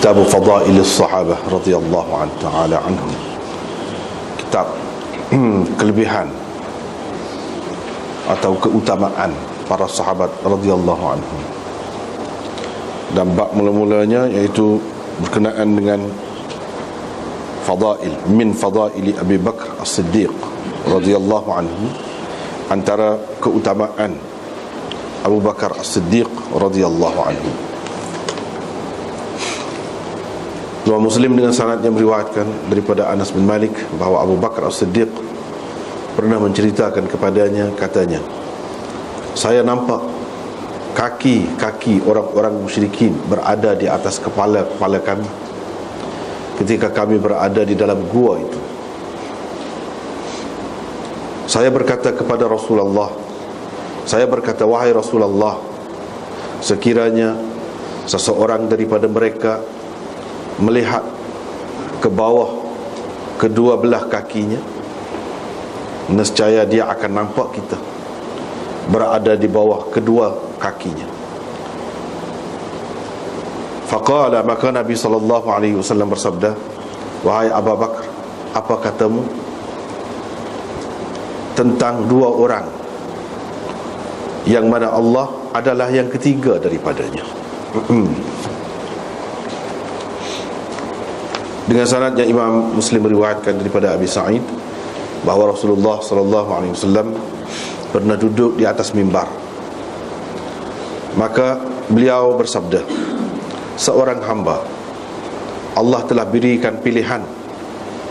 Kitab Fadailis Sahabah radhiyallahu ta'ala anhum. Kitab kelebihan atau keutamaan para sahabat radhiyallahu anhum. Dan bab mula-mulanya iaitu berkenaan dengan fadail, min fadaili Abi Bakar As-Siddiq radhiyallahu anhu, antara keutamaan Abu Bakar As-Siddiq radhiyallahu anhu. Imam Muslim dengan sanad yang meriwayatkan daripada Anas bin Malik bahawa Abu Bakar As-Siddiq pernah menceritakan kepadanya, katanya, saya nampak kaki-kaki orang-orang musyrikin berada di atas kepala-kepala kami ketika kami berada di dalam gua itu. Saya berkata kepada Rasulullah, saya berkata, wahai Rasulullah, sekiranya seseorang daripada mereka melihat ke bawah kedua belah kakinya, nescaya dia akan nampak kita berada di bawah kedua kakinya. Faqala, maka Nabi SAW bersabda, wahai Abu Bakar, apa katamu tentang dua orang yang mana Allah adalah yang ketiga daripadanya? Dengan sanadnya Imam Muslim meriwayatkan daripada Abi Sa'id bahawa Rasulullah SAW pernah duduk di atas mimbar. Maka beliau bersabda, seorang hamba Allah telah berikan pilihan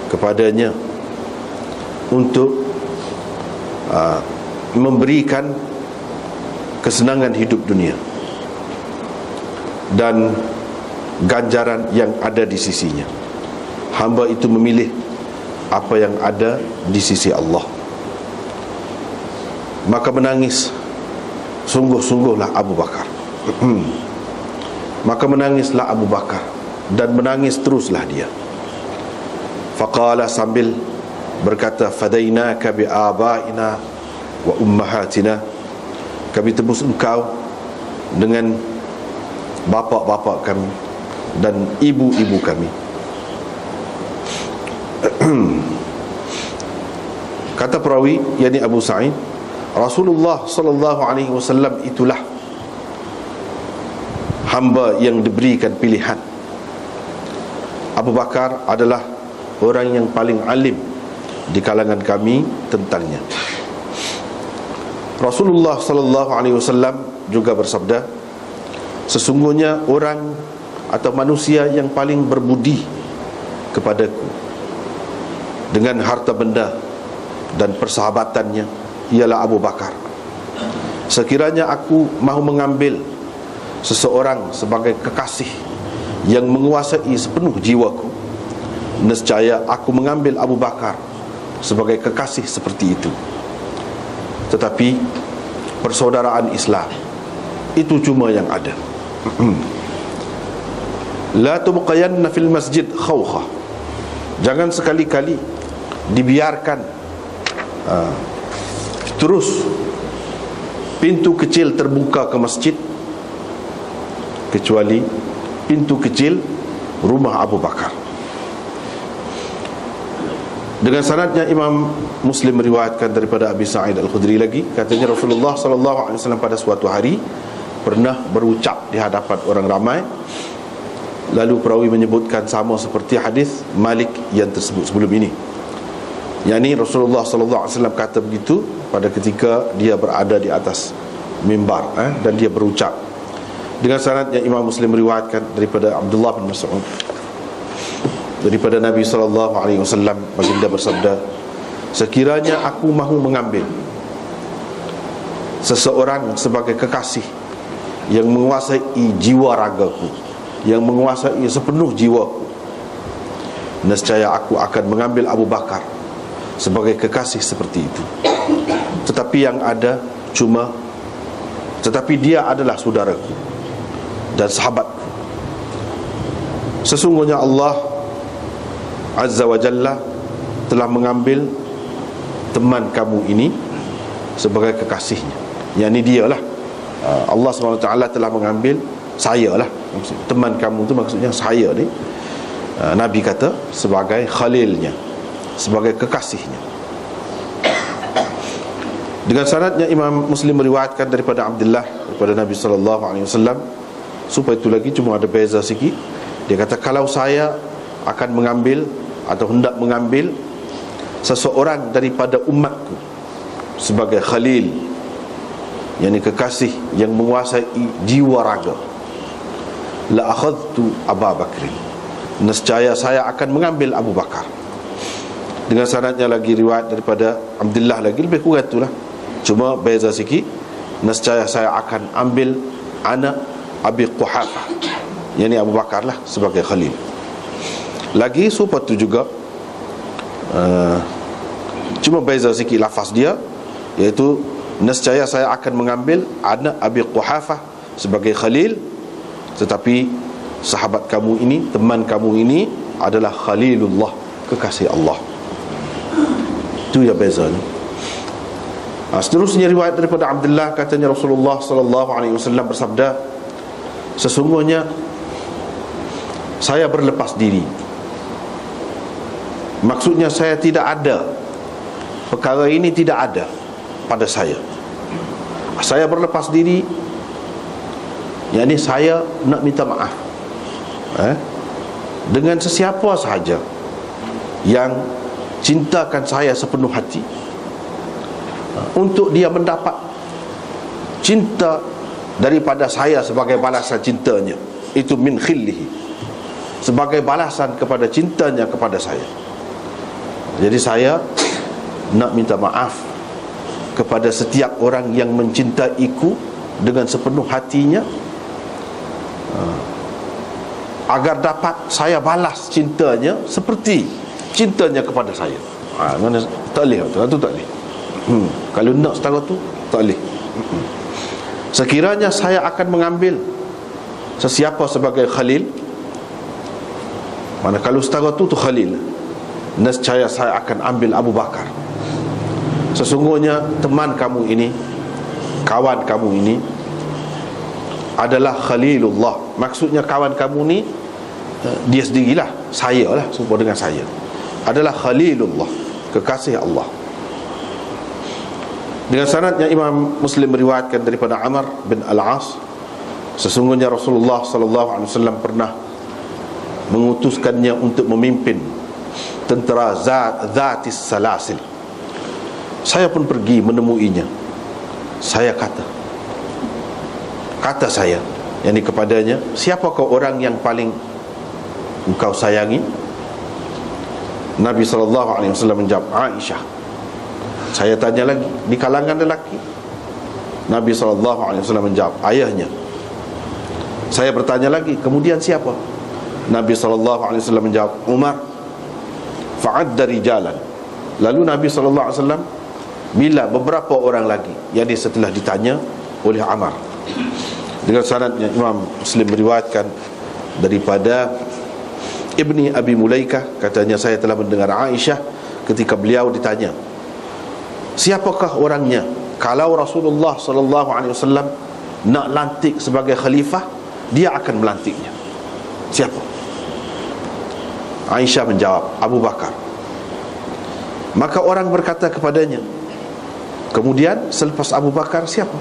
kepadanya untuk memberikan kesenangan hidup dunia dan ganjaran yang ada di sisinya. Hamba itu memilih apa yang ada di sisi Allah. Maka menangis sungguh-sungguhlah Abu Bakar. Maka menangislah Abu Bakar, dan menangis teruslah dia. Faqala, sambil berkata, fadainaka bi abaina wa ummahatina, kami tebus engkau dengan bapa-bapa kami dan ibu-ibu kami. Kata perawi, yakni Abu Sa'id, Rasulullah sallallahu alaihi wasallam itulah hamba yang diberikan pilihan. Abu Bakar adalah orang yang paling alim di kalangan kami tentangnya. Rasulullah sallallahu alaihi wasallam juga bersabda, sesungguhnya orang atau manusia yang paling berbudi kepadaku dengan harta benda dan persahabatannya ialah Abu Bakar. Sekiranya aku mahu mengambil seseorang sebagai kekasih yang menguasai sepenuh jiwaku, nescaya aku mengambil Abu Bakar sebagai kekasih seperti itu. Tetapi persaudaraan Islam itu cuma yang ada. La tubqayanna fil masjid khawkha, jangan sekali-kali dibiarkan terus pintu kecil terbuka ke masjid kecuali pintu kecil rumah Abu Bakar. Dengan sanadnya Imam Muslim meriwayatkan daripada Abi Sa'id Al-Khudri lagi, katanya Rasulullah SAW pada suatu hari pernah berucap di hadapan orang ramai. Lalu perawi menyebutkan sama seperti hadis Malik yang tersebut sebelum ini, yakni Rasulullah SAW kata begitu pada ketika dia berada di atas mimbar, dan dia berucap. Dengan sanad yang Imam Muslim meriwayatkan daripada Abdullah bin Mas'ud daripada Nabi SAW, baginda bersabda, sekiranya aku mahu mengambil seseorang sebagai kekasih yang menguasai jiwa ragaku, yang menguasai sepenuh jiwaku, nescaya aku akan mengambil Abu Bakar sebagai kekasih seperti itu. Tetapi yang ada tetapi dia adalah saudaraku dan sahabatku. Sesungguhnya Allah Azza wa Jalla telah mengambil teman kamu ini sebagai kekasihnya, yakni dialah Allah SWT telah mengambil saya lah, teman kamu tu maksudnya saya ni. Nabi kata sebagai khalilnya, sebagai kekasihnya. Dengan sanadnya Imam Muslim meriwayatkan daripada Abdullah, daripada Nabi SAW. Supaya itu lagi cuma ada beza sikit. Dia kata, kalau saya akan mengambil atau hendak mengambil seseorang daripada umatku sebagai khalil, yakni kekasih yang menguasai jiwa raga, la akhadtu Abu Bakr, nescaya saya akan mengambil Abu Bakar. Dengan sanadnya lagi riwayat daripada Abdullah lagi, lebih kurang itulah, cuma beza sikit. Nescaya saya akan ambil anak Abi Quhafah, yakni Abu Bakar lah sebagai khalil. Lagi supaya tu juga cuma beza sikit lafaz dia, iaitu nescaya saya akan mengambil anak Abi Quhafah sebagai khalil, tetapi sahabat kamu ini, teman kamu ini adalah Khalilullah, kekasih Allah. Itu ya beza ni. Seterusnya riwayat daripada Abdullah, katanya Rasulullah SAW bersabda, sesungguhnya saya berlepas diri. Maksudnya saya tidak ada, perkara ini tidak ada pada saya. Saya berlepas diri, yakni saya nak minta maaf dengan sesiapa sahaja yang cintakan saya sepenuh hati, untuk dia mendapat cinta daripada saya sebagai balasan cintanya, itu min khillihi, sebagai balasan kepada cintanya kepada saya. Jadi saya nak minta maaf kepada setiap orang yang mencintaiku dengan sepenuh hatinya, agar dapat saya balas cintanya seperti cintanya kepada saya. Mana tak boleh tu tak boleh. Kalau nak setara tu tak boleh. Sekiranya saya akan mengambil sesiapa sebagai khalil, mana kalau setara tu khalil, nescaya saya akan ambil Abu Bakar. Sesungguhnya teman kamu ini, kawan kamu ini adalah Khalilullah. Maksudnya kawan kamu ni dia sendirilah, saya lah, serupa dengan saya, adalah Khalilullah, kekasih Allah. Dengan sanadnya Imam Muslim meriwayatkan daripada Amr bin Al-As, sesungguhnya Rasulullah SAW pernah mengutuskannya untuk memimpin tentera Zatis Salasil. Saya pun pergi menemuinya. Saya kata saya, yakni kepadanya, siapakah orang yang paling engkau sayangi? Nabi SAW menjawab, Aisyah. Saya tanya lagi, di kalangan lelaki? Nabi SAW menjawab, ayahnya. Saya bertanya lagi, kemudian siapa? Nabi SAW menjawab, Umar. Fa'adda rijalan. Lalu Nabi SAW bila beberapa orang lagi, yakni setelah ditanya oleh Ammar. Dengan sanadnya Imam Muslim meriwayatkan daripada Ibni Abi Mulaikah, katanya saya telah mendengar Aisyah ketika beliau ditanya, siapakah orangnya kalau Rasulullah SAW nak lantik sebagai khalifah, dia akan melantiknya? Siapa? Aisyah menjawab, Abu Bakar. Maka orang berkata kepadanya, kemudian selepas Abu Bakar siapa?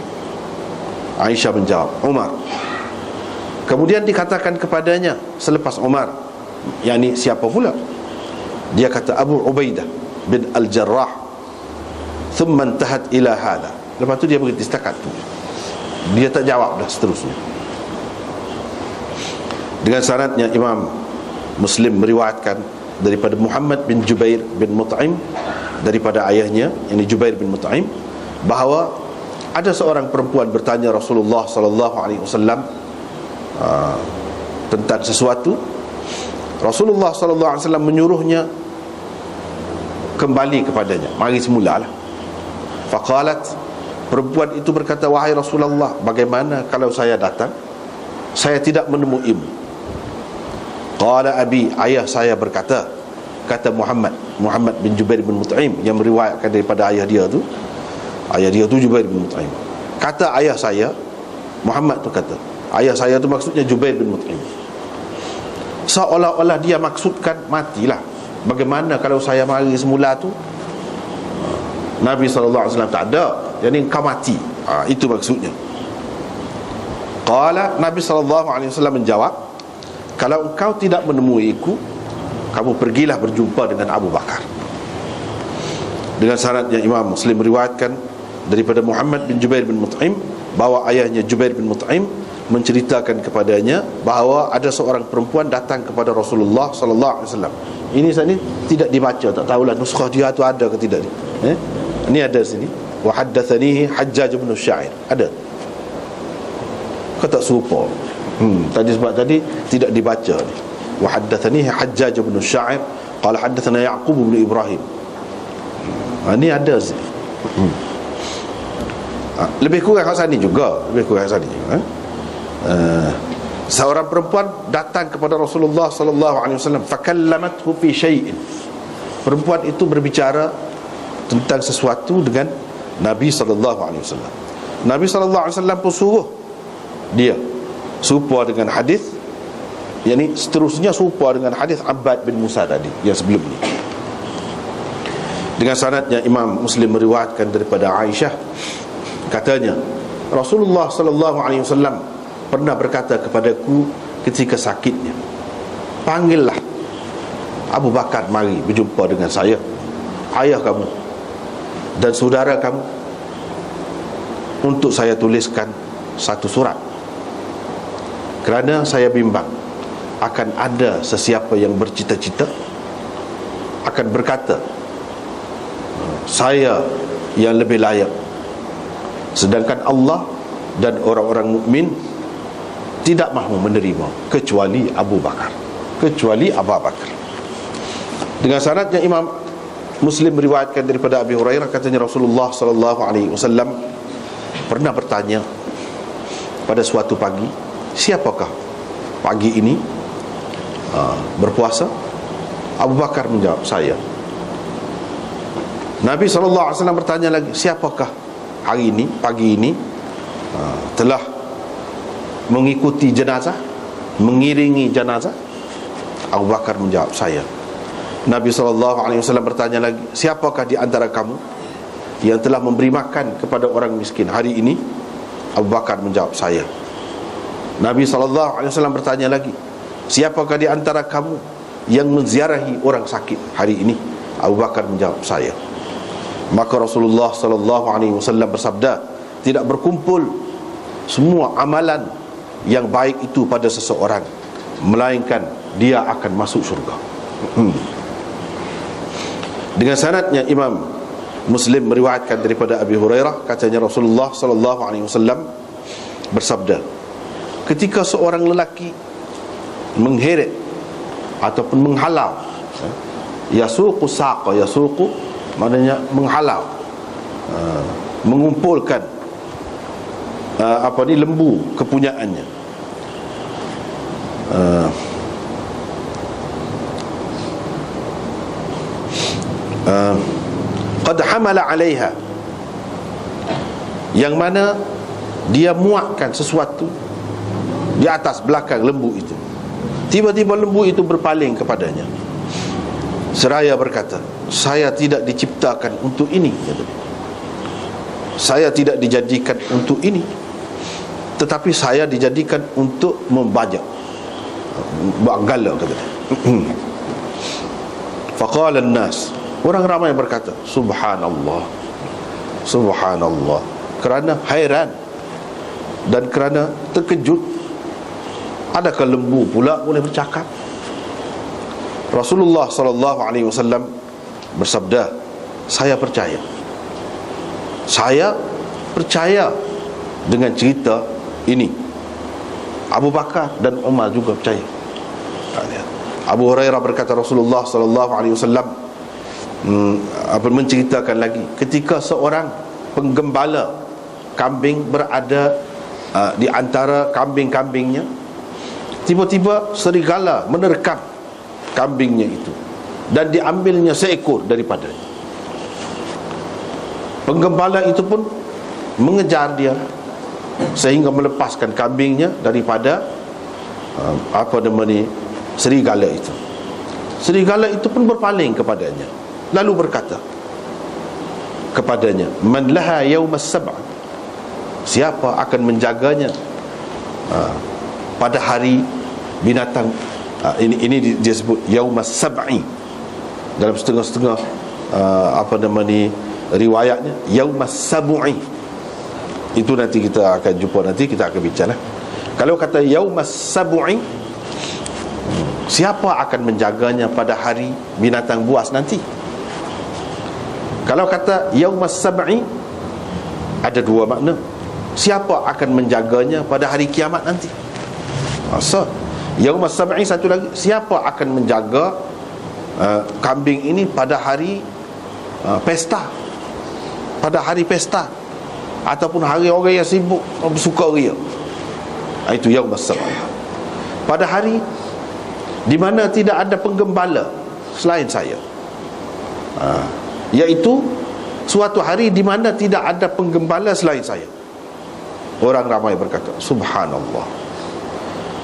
Aisyah menjawab, Umar. Kemudian dikatakan kepadanya selepas Umar, yakni siapa pula? Dia kata Abu Ubaidah bin Al-Jarrah. Thumma intahat ila hadha. Lepas tu dia berhenti setakat tu, dia tak jawab dah seterusnya. Dengan sanadnya Imam Muslim meriwayatkan daripada Muhammad bin Jubair bin Mut'im, daripada ayahnya, ini Jubair bin Mut'im, bahawa ada seorang perempuan bertanya Rasulullah SAW tentang sesuatu. Rasulullah SAW menyuruhnya kembali kepadanya, mari semula lah. Faqalat, perempuan itu berkata, wahai Rasulullah, bagaimana kalau saya datang, saya tidak menemuimu? Qala abi, ayah saya berkata, kata Muhammad bin Jubair bin Mut'im yang meriwayatkan daripada ayah dia tu Jubair bin Mut'im. Kata ayah saya, Muhammad tu kata, ayah saya tu maksudnya Jubair bin Mut'im. Seolah-olah dia maksudkan matilah. Bagaimana kalau saya mari semula tu? Nabi SAW tak ada, jadi engkau mati. Itu maksudnya. Qala, Nabi SAW menjawab, kalau engkau tidak menemuiku, kamu pergilah berjumpa dengan Abu Bakar. Dengan sanad yang Imam Muslim meriwayatkan daripada Muhammad bin Jubair bin Mut'im, bahawa ayahnya Jubair bin Mut'im menceritakan kepadanya bahawa ada seorang perempuan datang kepada Rasulullah SAW. Ini saat ini tidak dibaca, tak tahulah nuskah dia tu ada ke tidak ni. Ini ada sini, wa haddathanihi Hajjaj bin Sya'ir. Ada. Kau tak serupa. Tadi sebab tadi tidak dibaca ni. Wa haddathanihi Hajjaj bin Sya'ir qala haddathana Ya'qub bin Ibrahim. Ini ada sini. Lebih kurang kat sana juga, seorang perempuan datang kepada Rasulullah SAW, fakallamathu fi syai'in. Perempuan itu berbicara tentang sesuatu dengan Nabi SAW. Nabi SAW pun suruh dia serupa dengan hadis, yakni seterusnya serupa dengan hadis Abbad bin Musa tadi yang sebelum ni. Dengan sanadnya Imam Muslim meriwayatkan daripada Aisyah, katanya Rasulullah SAW pernah berkata kepadaku ketika sakitnya, panggillah Abu Bakar mari berjumpa dengan saya, ayah kamu dan saudara kamu, untuk saya tuliskan satu surat, kerana saya bimbang akan ada sesiapa yang bercita-cita akan berkata, saya yang lebih layak, sedangkan Allah dan orang-orang mukmin tidak mahu menerima kecuali Abu Bakar. Dengan sanadnya Imam Muslim meriwayatkan daripada Abi Hurairah, katanya Rasulullah SAW pernah bertanya pada suatu pagi, siapakah pagi ini berpuasa? Abu Bakar menjawab, saya. Nabi SAW bertanya lagi, siapakah hari ini, pagi ini telah mengikuti jenazah, mengiringi jenazah? Abu Bakar menjawab, saya. Nabi SAW bertanya lagi, siapakah di antara kamu yang telah memberi makan kepada orang miskin hari ini? Abu Bakar menjawab, saya. Nabi SAW bertanya lagi, siapakah di antara kamu yang menziarahi orang sakit hari ini? Abu Bakar menjawab, saya. Maka Rasulullah SAW bersabda, tidak berkumpul semua amalan yang baik itu pada seseorang, melainkan dia akan masuk syurga. Dengan sanadnya Imam Muslim meriwayatkan daripada Abi Hurairah, katanya Rasulullah SAW bersabda, ketika seorang lelaki mengheret ataupun menghalau, yasuqu saqa, yasuqu maknanya menghalau, mengumpulkan lembu kepunyaannya, qad hamala 'alaiha, yang mana dia muatkan sesuatu di atas belakang lembu itu. Tiba-tiba lembu itu berpaling kepadanya seraya berkata, saya tidak diciptakan untuk ini, saya tidak dijadikan untuk ini, tetapi saya dijadikan untuk membajak, buat gala, katanya. Faqala an-nas, orang ramai berkata, subhanallah, subhanallah, kerana hairan dan kerana terkejut, adakah lembu pula boleh bercakap? Rasulullah SAW bersabda, saya percaya dengan cerita ini. Abu Bakar dan Umar juga percaya. Abu Hurairah berkata, Rasulullah SAW menceritakan lagi, ketika seorang penggembala kambing berada di antara kambing-kambingnya, tiba-tiba serigala menerkam kambingnya itu dan diambilnya seekor daripadanya. Penggembala itu pun mengejar dia sehingga melepaskan kambingnya daripada serigala itu. Serigala itu pun berpaling kepadanya, lalu berkata kepadanya, man laha yaumas sab', siapa akan menjaganya pada hari binatang. Ini dia sebut yaumas sab'i dalam setengah-setengah riwayatnya yaumas sab'i. Itu nanti kita akan jumpa, nanti kita akan bincang. Kalau kata yaumas sab'i, siapa akan menjaganya pada hari binatang buas nanti? Kalau kata yaumas sab'i, ada dua makna. Siapa akan menjaganya pada hari kiamat nanti? So, yaumas sab'i satu lagi, siapa akan menjaga kambing ini pada hari pesta, pada hari pesta ataupun hari orang yang sibuk bersukaria. Itu yaumas sab'i, pada hari di mana tidak ada penggembala selain saya, iaitu suatu hari di mana tidak ada penggembala selain saya. Orang ramai berkata, subhanallah.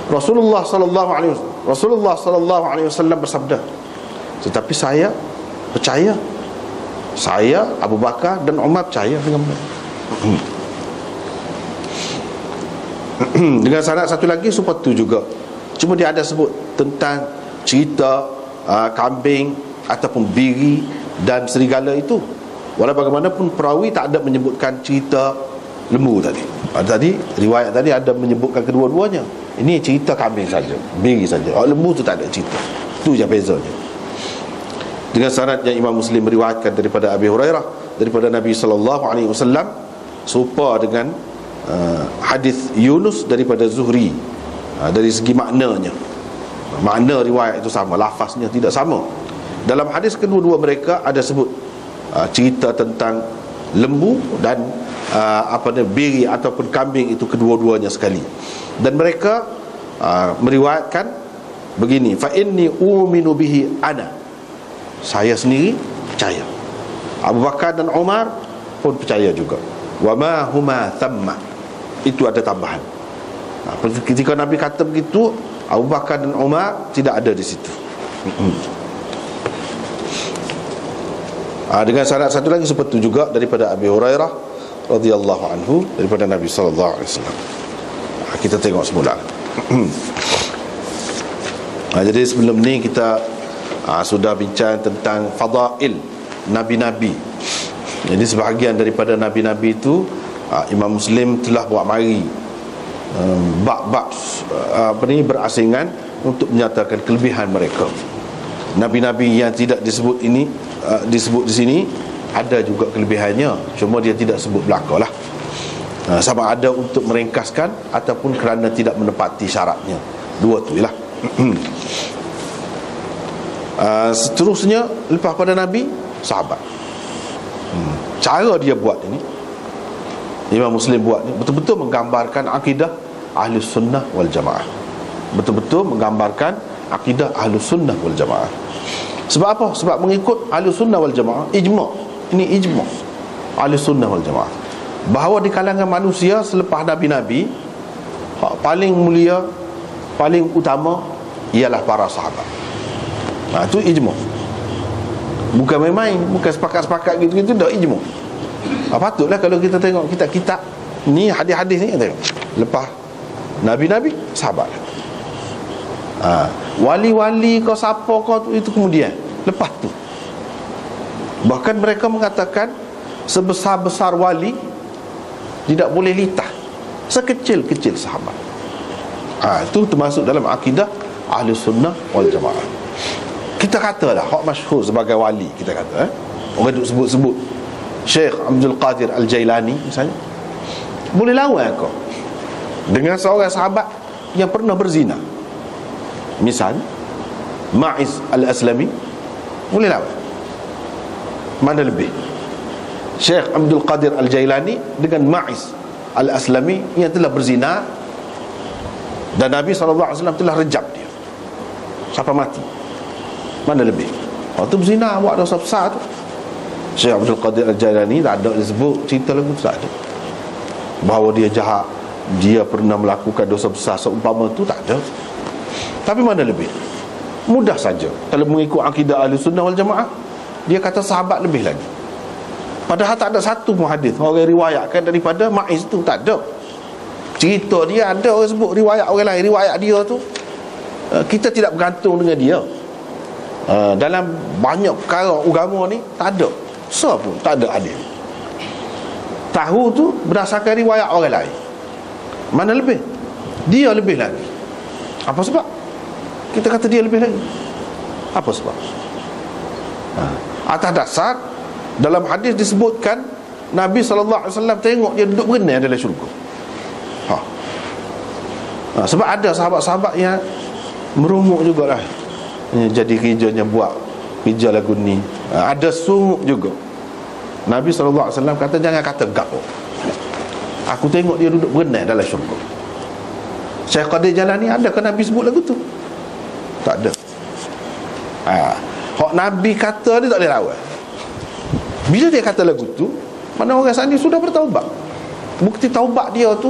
Rasulullah sallallahu alaihi wasallam bersabda, tetapi saya percaya, saya, Abu Bakar dan Umar percaya dengan dengan sanad satu lagi seperti itu juga. Cuma dia ada sebut tentang cerita kambing ataupun biri dan serigala itu. Walau bagaimanapun perawi tak ada menyebutkan cerita lembu tadi. Tadi riwayat tadi ada menyebutkan kedua-duanya. Ini cerita kambing saja, biri saja. Lembu tu tak ada cerita. Itu je bezanya. Dengan sanad yang Imam Muslim meriwayatkan daripada Abi Hurairah daripada Nabi sallallahu alaihi wasallam, serupa dengan hadis Yunus daripada Zuhri. Dari segi maknanya, makna riwayat itu sama, lafaznya tidak sama. Dalam hadis kedua-dua mereka ada sebut cerita tentang lembu dan biri ataupun kambing itu kedua-duanya sekali. Dan mereka meriwayatkan begini, fa inni uminu bihi ana, saya sendiri percaya, Abu Bakar dan Umar pun percaya juga, wa ma huma thamma, itu ada tambahan. Ketika Nabi kata begitu, Abu Bakar dan Umar tidak ada di situ. Dengan syarat satu lagi seperti itu juga daripada Abi Hurairah radhiyallahu anhu daripada Nabi sallallahu alaihi wasallam. Kita tengok semula. Jadi sebelum ni kita sudah bincang tentang fadail nabi-nabi. Jadi sebahagian daripada nabi-nabi itu Imam Muslim telah buat mari bab-bab berasingan untuk menyatakan kelebihan mereka. Nabi-nabi yang tidak disebut ini disebut di sini ada juga kelebihannya, cuma dia tidak sebut belakalah. Sama ada untuk meringkaskan ataupun kerana tidak menepati syaratnya. Dua tu ialah. Seterusnya lepas pada Nabi, sahabat. Cara dia buat ini, Imam Muslim buat ni betul-betul menggambarkan akidah Ahlus Sunnah wal Jamaah. Betul-betul menggambarkan akidah Ahlus Sunnah wal Jamaah. Sebab apa? Sebab mengikut Ahlus Sunnah wal Jamaah, ijma'. Ini ijma' Ahlus Sunnah wal Jamaah, bahawa di kalangan manusia selepas Nabi-Nabi, paling mulia, paling utama ialah para sahabat. Itu ijma'. Bukan main-main, bukan sepakat-sepakat gitu-gitu, dah ijma'. Patutlah kalau kita tengok kitab-kitab ni, hadis-hadis ni, tengok lepas Nabi-Nabi, sahabat. Wali-wali kau siapa kau itu kemudian, lepas tu. Bahkan mereka mengatakan sebesar-besar wali tidak boleh litah sekecil-kecil sahabat. Itu termasuk dalam akidah Ahlus Sunnah wal Jamaah. Kita katalah hak masyhur sebagai wali, kita kata orang duk sebut-sebut Syekh Abdul Qadir Al-Jailani misalnya, boleh lawan kau dengan seorang sahabat yang pernah berzina, misal Ma'iz Al-Aslami, boleh lawan? Mana lebih? Syekh Abdul Qadir Al-Jailani dengan Ma'iz Al-Aslami yang telah berzina dan Nabi SAW telah rejam dia sampai mati. Mana lebih? Waktu berzina buat dosa besar tu, Syekh Abdul Qadir Al-Jailani tak ada disebut cerita lagu tu, tak ada bahawa dia jahat, dia pernah melakukan dosa besar seumpama tu, tak ada. Tapi mana lebih? Mudah saja kalau mengikut akidah Ahlussunnah wal Jamaah, dia kata sahabat lebih lagi. Padahal tak ada satu pun hadis orang riwayatkan daripada Ma'iz tu, tak ada. Cerita dia ada orang sebut riwayat orang lain, riwayat dia tu kita tidak bergantung dengan dia. Dalam banyak perkara agama ni tak ada siapa pun, tak ada hadis. Tahu tu berdasarkan riwayat orang lain. Mana lebih? Dia lebih lagi. Apa sebab? Kita kata dia lebih lagi. Apa sebab? Atas dasar dalam hadis disebutkan Nabi SAW tengok dia duduk berenang dalam syurga. Sebab ada sahabat-sahabat yang merumuk jugalah, jadi kerjanya buat kerja lagu ni. Ada sungguh juga. Nabi SAW kata jangan kata gapo, aku tengok dia duduk berenang dalam syurga. Syekh Qadir Jalani, adakah Nabi sebut lagu tu? Tak ada. Hak Nabi kata dia tak boleh lawan. Bila dia kata lagu tu, mana orang sana sudah bertaubat. Bukti taubat dia tu,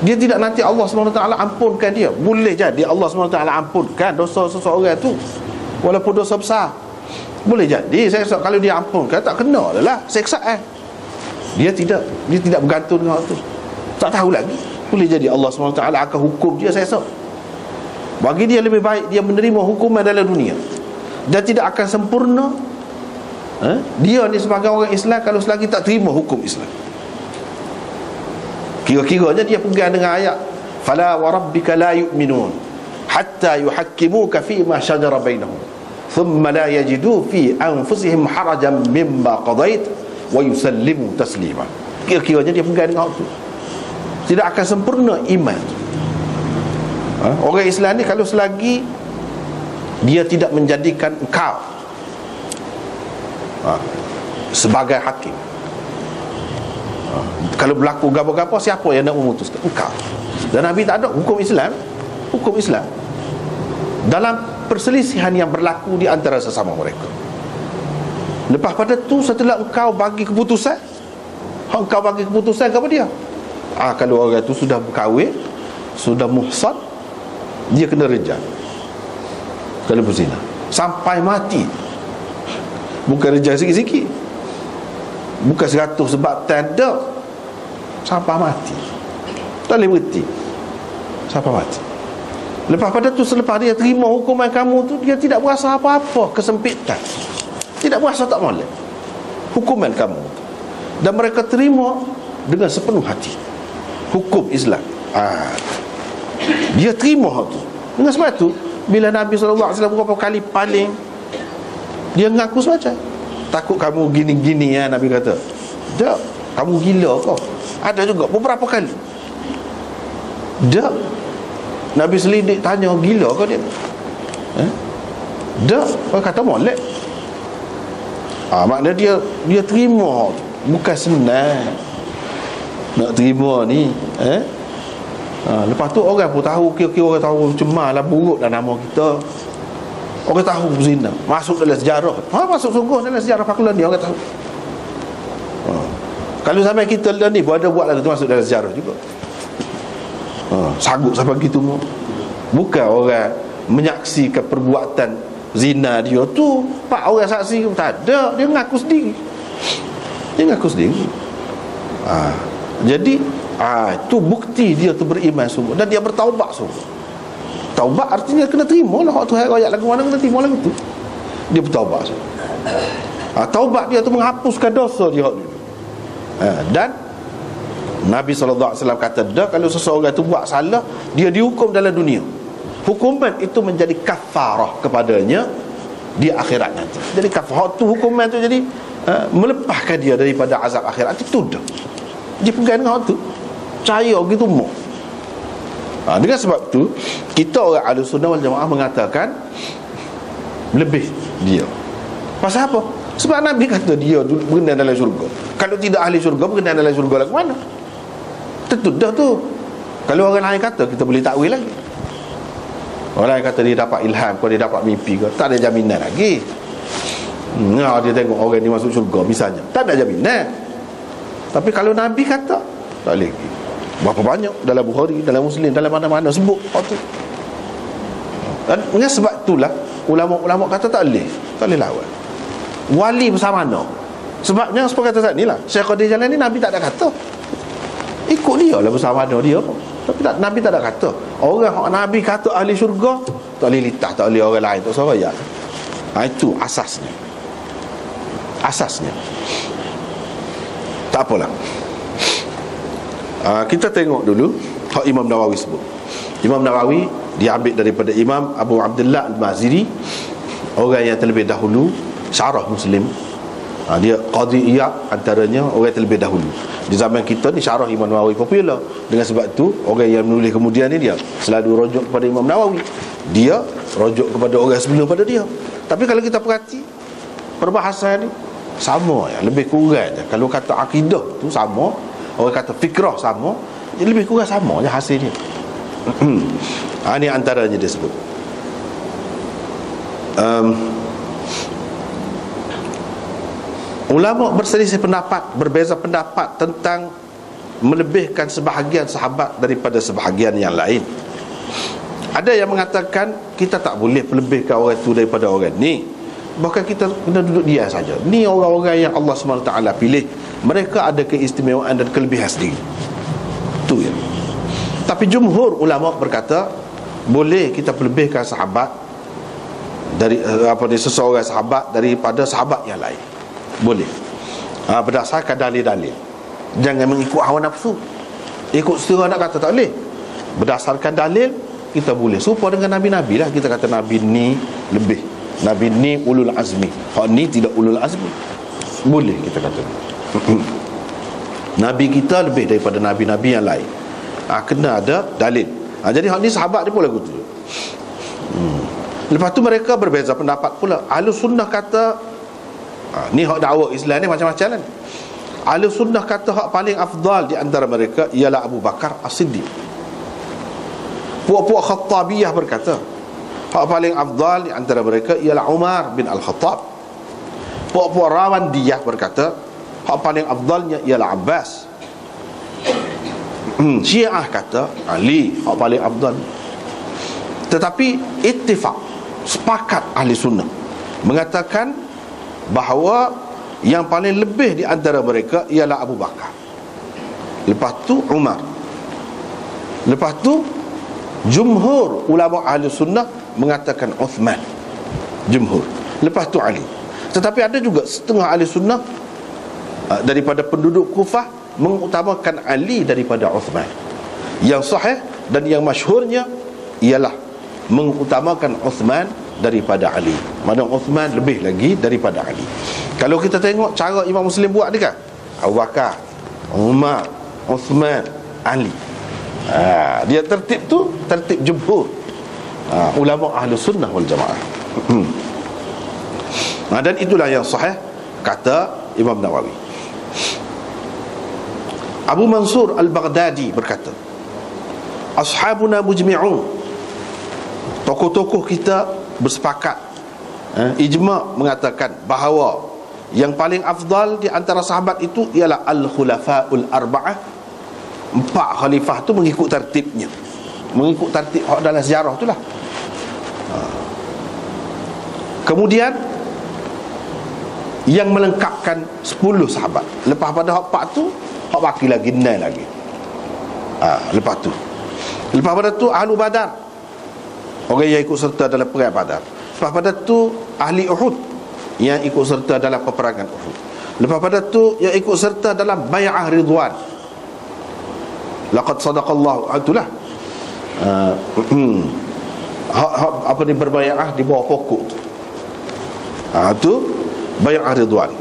dia tidak nanti Allah SWT ampunkan dia. Boleh jadi Allah SWT ampunkan dosa seseorang tu, walaupun dosa besar. Boleh jadi saya rasa kalau dia ampunkan, tak kena adalah seksaan. Dia tidak bergantung dengan tu. Tak tahu lagi. Boleh jadi Allah SWT akan hukum dia, saya rasa. Bagi dia lebih baik dia menerima hukuman dalam dunia, dan tidak akan sempurna dia ni sebagai orang Islam kalau selagi tak terima hukum Islam. Kira-kiranya dia pegang dengan ayat fala wa rabbika la yu'minun hatta yuhakkimuka fi ma shajara bainahum thumma la yajidu fi anfusihim harajan mimma qadait wa yusallimu taslima. Kira-kiranya dia pegang dengan itu. Tidak akan sempurna iman orang Islam ni kalau selagi dia tidak menjadikan engkau sebagai hakim. Kalau berlaku gapo-gapo, siapa yang nak memutuskan? Engkau. Dan Nabi tak ada hukum Islam dalam perselisihan yang berlaku di antara sesama mereka. Lepas pada tu, setelah engkau bagi keputusan, kepada dia. Kalau orang tu sudah berkahwin, sudah muhsan, dia kena rejam kalau berzina sampai mati. Bukan rejam sikit-sikit, bukan 100 sebab tanda, sampai mati. Tak boleh berhenti sampai mati. Lepas pada tu, selepas dia terima hukuman kamu tu, dia tidak berasa apa-apa kesempitan, tidak berasa tak molek hukuman kamu, dan mereka terima dengan sepenuh hati hukum Islam. Dia terima hal tu. Dengan sebab tu, bila Nabi SAW beberapa kali paling, dia mengaku saja. Takut kamu gini-gini ya, Nabi kata. Tak, kamu gila kau. Ada juga beberapa kali. Tak, Nabi selidik tanya, gila kau dia? Tak, kau kata molek. Maknanya dia terima. Bukan senang nak terima ni. Lepas tu orang pun tahu, kira-kira orang tahu cemalah, buruklah nama kita. Orang tahu zina masuk dalam sejarah. Masuk sungguh dalam sejarah Falkland ni, orang tahu. Kalau sampai kita ni ada buat lagu tu, masuk dalam sejarah juga. Sagut sampai gitu. Bukan orang menyaksikan perbuatan zina dia tu, pak orang saksi tak ada, dia mengaku sendiri. Jadi itu bukti dia tu beriman sungguh, dan dia bertaubat sungguh. Taubat artinya kena terima lah. Waktu hari ayat lagu mana kena terima lagu tu. Dia bertaubat sungguh. Taubat dia tu menghapuskan dosa dia dulu. Dan Nabi SAW kata, dah, kalau seseorang tu buat salah, dia dihukum dalam dunia, hukuman itu menjadi kafarah kepadanya di akhirat nanti. Jadi kafarah tu, hukuman tu jadi melepaskan dia daripada azab akhirat. Itu dah dia pegang dengan tu, percaya gitu mau. Dengan sebab tu, kita orang Ahlussunnah wal Jamaah mengatakan lebih dia. Pasal apa? Sebab Nabi kata dia berenang dalam syurga. Kalau tidak ahli syurga, berenang dalam syurga lagu mana? Tentu dah tu. Kalau orang lain kata, kita boleh takwil lagi. Orang lain kata dia dapat ilham, kalau dia dapat mimpi ke, tak ada jaminan lagi. Dia tengok orang ni masuk syurga misalnya, tak ada jaminan. Tapi kalau Nabi kata, tak boleh lagi. Berapa banyak dalam Bukhari, dalam Muslim, dalam mana-mana sebut tu. Dan dengan sebab itulah ulama-ulama kata tak boleh lawan. Wali bersama mana? Sebabnya seperti kata tadi lah, Syekh Qadir Jalan ni Nabi tak ada kata. Ikut dia lah bersama mana dia. Tapi Nabi tak ada kata. Orang Nabi kata ahli syurga, tak boleh litah, tak boleh orang lain, tak usah. Itu asasnya. Tak apalah. Kita tengok dulu hak Imam Nawawi sebut. Imam Nawawi diambil daripada Imam Abu Abdullah Al-Maziri, orang yang terlebih dahulu syarah Muslim. Dia Qadhi Iyad antaranya orang yang terlebih dahulu. Di zaman kita ni syarah Imam Nawawi popular. Dengan sebab tu orang yang menulis kemudian ni dia selalu rujuk kepada Imam Nawawi. Dia rujuk kepada orang sebelum pada dia. Tapi kalau kita perhati perbahasan ni sama ya, lebih kurang je. Kalau kata akidah tu sama, orang kata fikrah sama, lebih kurang sama je hasilnya. Ini antaranya dia sebut. Ulama berselisih pendapat, berbeza pendapat tentang melebihkan sebahagian sahabat daripada sebahagian yang lain. Ada yang mengatakan kita tak boleh melebihkan orang itu daripada orang ni, bahkan kita kena duduk dia saja. Ni orang-orang yang Allah SWT pilih, mereka ada keistimewaan dan kelebihan sendiri. Itu ya. Tapi jumhur ulama berkata boleh kita melebihkan sahabat dari seseorang sahabat daripada sahabat yang lain. Boleh. Berdasarkan dalil-dalil. Jangan mengikut hawa nafsu. Ikut setengah nak kata tak boleh. Berdasarkan dalil kita boleh. Serupa dengan nabi-nabi lah. Kita kata nabi ni lebih, nabi ni ulul azmi, hak ni tidak ulul azmi. Boleh kita kata. Nabi kita lebih daripada nabi-nabi yang lain. Kena ada dalil. Jadi hak ni sahabat dia pun lagu tu. Lepas tu mereka berbeza pendapat pula. Ahlus sunnah kata ni hak dakwah Islam ni macam-macam kan. Ahlus sunnah kata hak paling afdal di antara mereka ialah Abu Bakar As-Siddiq. Puak-puak Khattabiyah berkata hak paling afdal di antara mereka ialah Umar bin Al-Khattab. Puak-puak Rawandiyah berkata hak paling afdalnya ialah Abbas. Syiah kata Ali hak paling afdal. Tetapi ittifaq, sepakat ahli sunnah mengatakan bahawa yang paling lebih di antara mereka ialah Abu Bakar, lepas tu Umar, lepas tu jumhur ulama ahli sunnah mengatakan Uthman, jumhur, lepas tu Ali. Tetapi ada juga setengah ahli sunnah daripada penduduk Kufah mengutamakan Ali daripada Uthman. Yang sahih dan yang masyhurnya ialah mengutamakan Uthman daripada Ali. Mana Uthman lebih lagi daripada Ali. Kalau kita tengok cara Imam Muslim buat ni kan, Abu Bakar, Umar, Uthman, Ali. Dia tertib tu tertib jumhur ulama ahli sunnah wal jamaah. Dan itulah yang sahih kata Imam Nawawi. Abu Mansur Al-Baghdadi berkata, ashabuna mujmi'un, tokoh-tokoh kita bersepakat, ijma' mengatakan bahawa yang paling afdal di antara sahabat itu ialah al-khulafa'ul arba'ah. 4 khalifah tu mengikut tertibnya, mengikut tertib dalam sejarah tu lah. Kemudian yang melengkapkan 10 sahabat. Lepas pada hak 4 tu, hak baki lagi 9 lagi. Lepas pada tu ahlu Badar, orang yang ikut serta dalam perang Badar. Lepas pada tu ahli Uhud, yang ikut serta dalam peperangan Uhud. Lepas pada tu yang ikut serta dalam Bai'ah Ridwan. Laqad sadaqallahu, itulah apa ni, berbai'ah di bawah pokok tu. Itu Bai'ah Ridwan.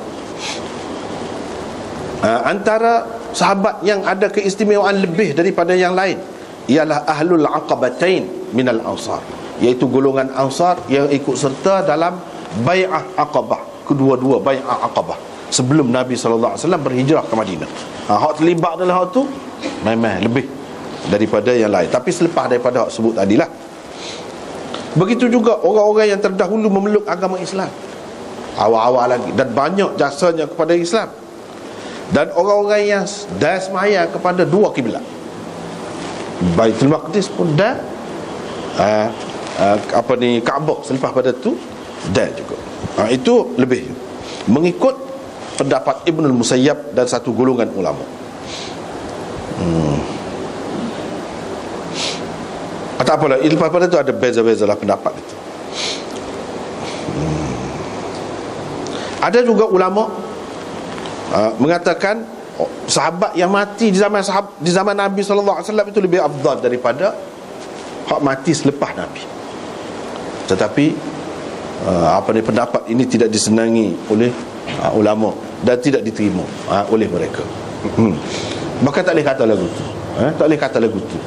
Antara sahabat yang ada keistimewaan lebih daripada yang lain ialah ahlul aqabatain minal ansar, iaitu golongan ansar yang ikut serta dalam Bai'ah Aqabah, kedua-dua Bai'ah Aqabah sebelum Nabi SAW berhijrah ke Madinah. Hak terlibat dalam hak tu memang lebih daripada yang lain, tapi selepas daripada hak sebut tadilah. Begitu juga orang-orang yang terdahulu memeluk agama Islam awal-awal lagi, dan banyak jasanya kepada Islam, dan orang-orang yang dah semaya kepada 2 kiblat, Baitul Maqdis pun dah, Kaabah selepas pada tu dah juga. Itu lebih mengikut pendapat Ibnul Musayyab dan satu golongan ulama. Tak apalah, lepas pada tu ada beza-beza lah pendapat itu. Ada juga ulama mengatakan sahabat yang mati di zaman Nabi SAW itu lebih afdal daripada hak mati selepas Nabi. Tetapi pendapat ini tidak disenangi oleh ulama dan tidak diterima oleh mereka. Bahkan tak boleh kata lagu tu. Tak boleh kata lagu tu.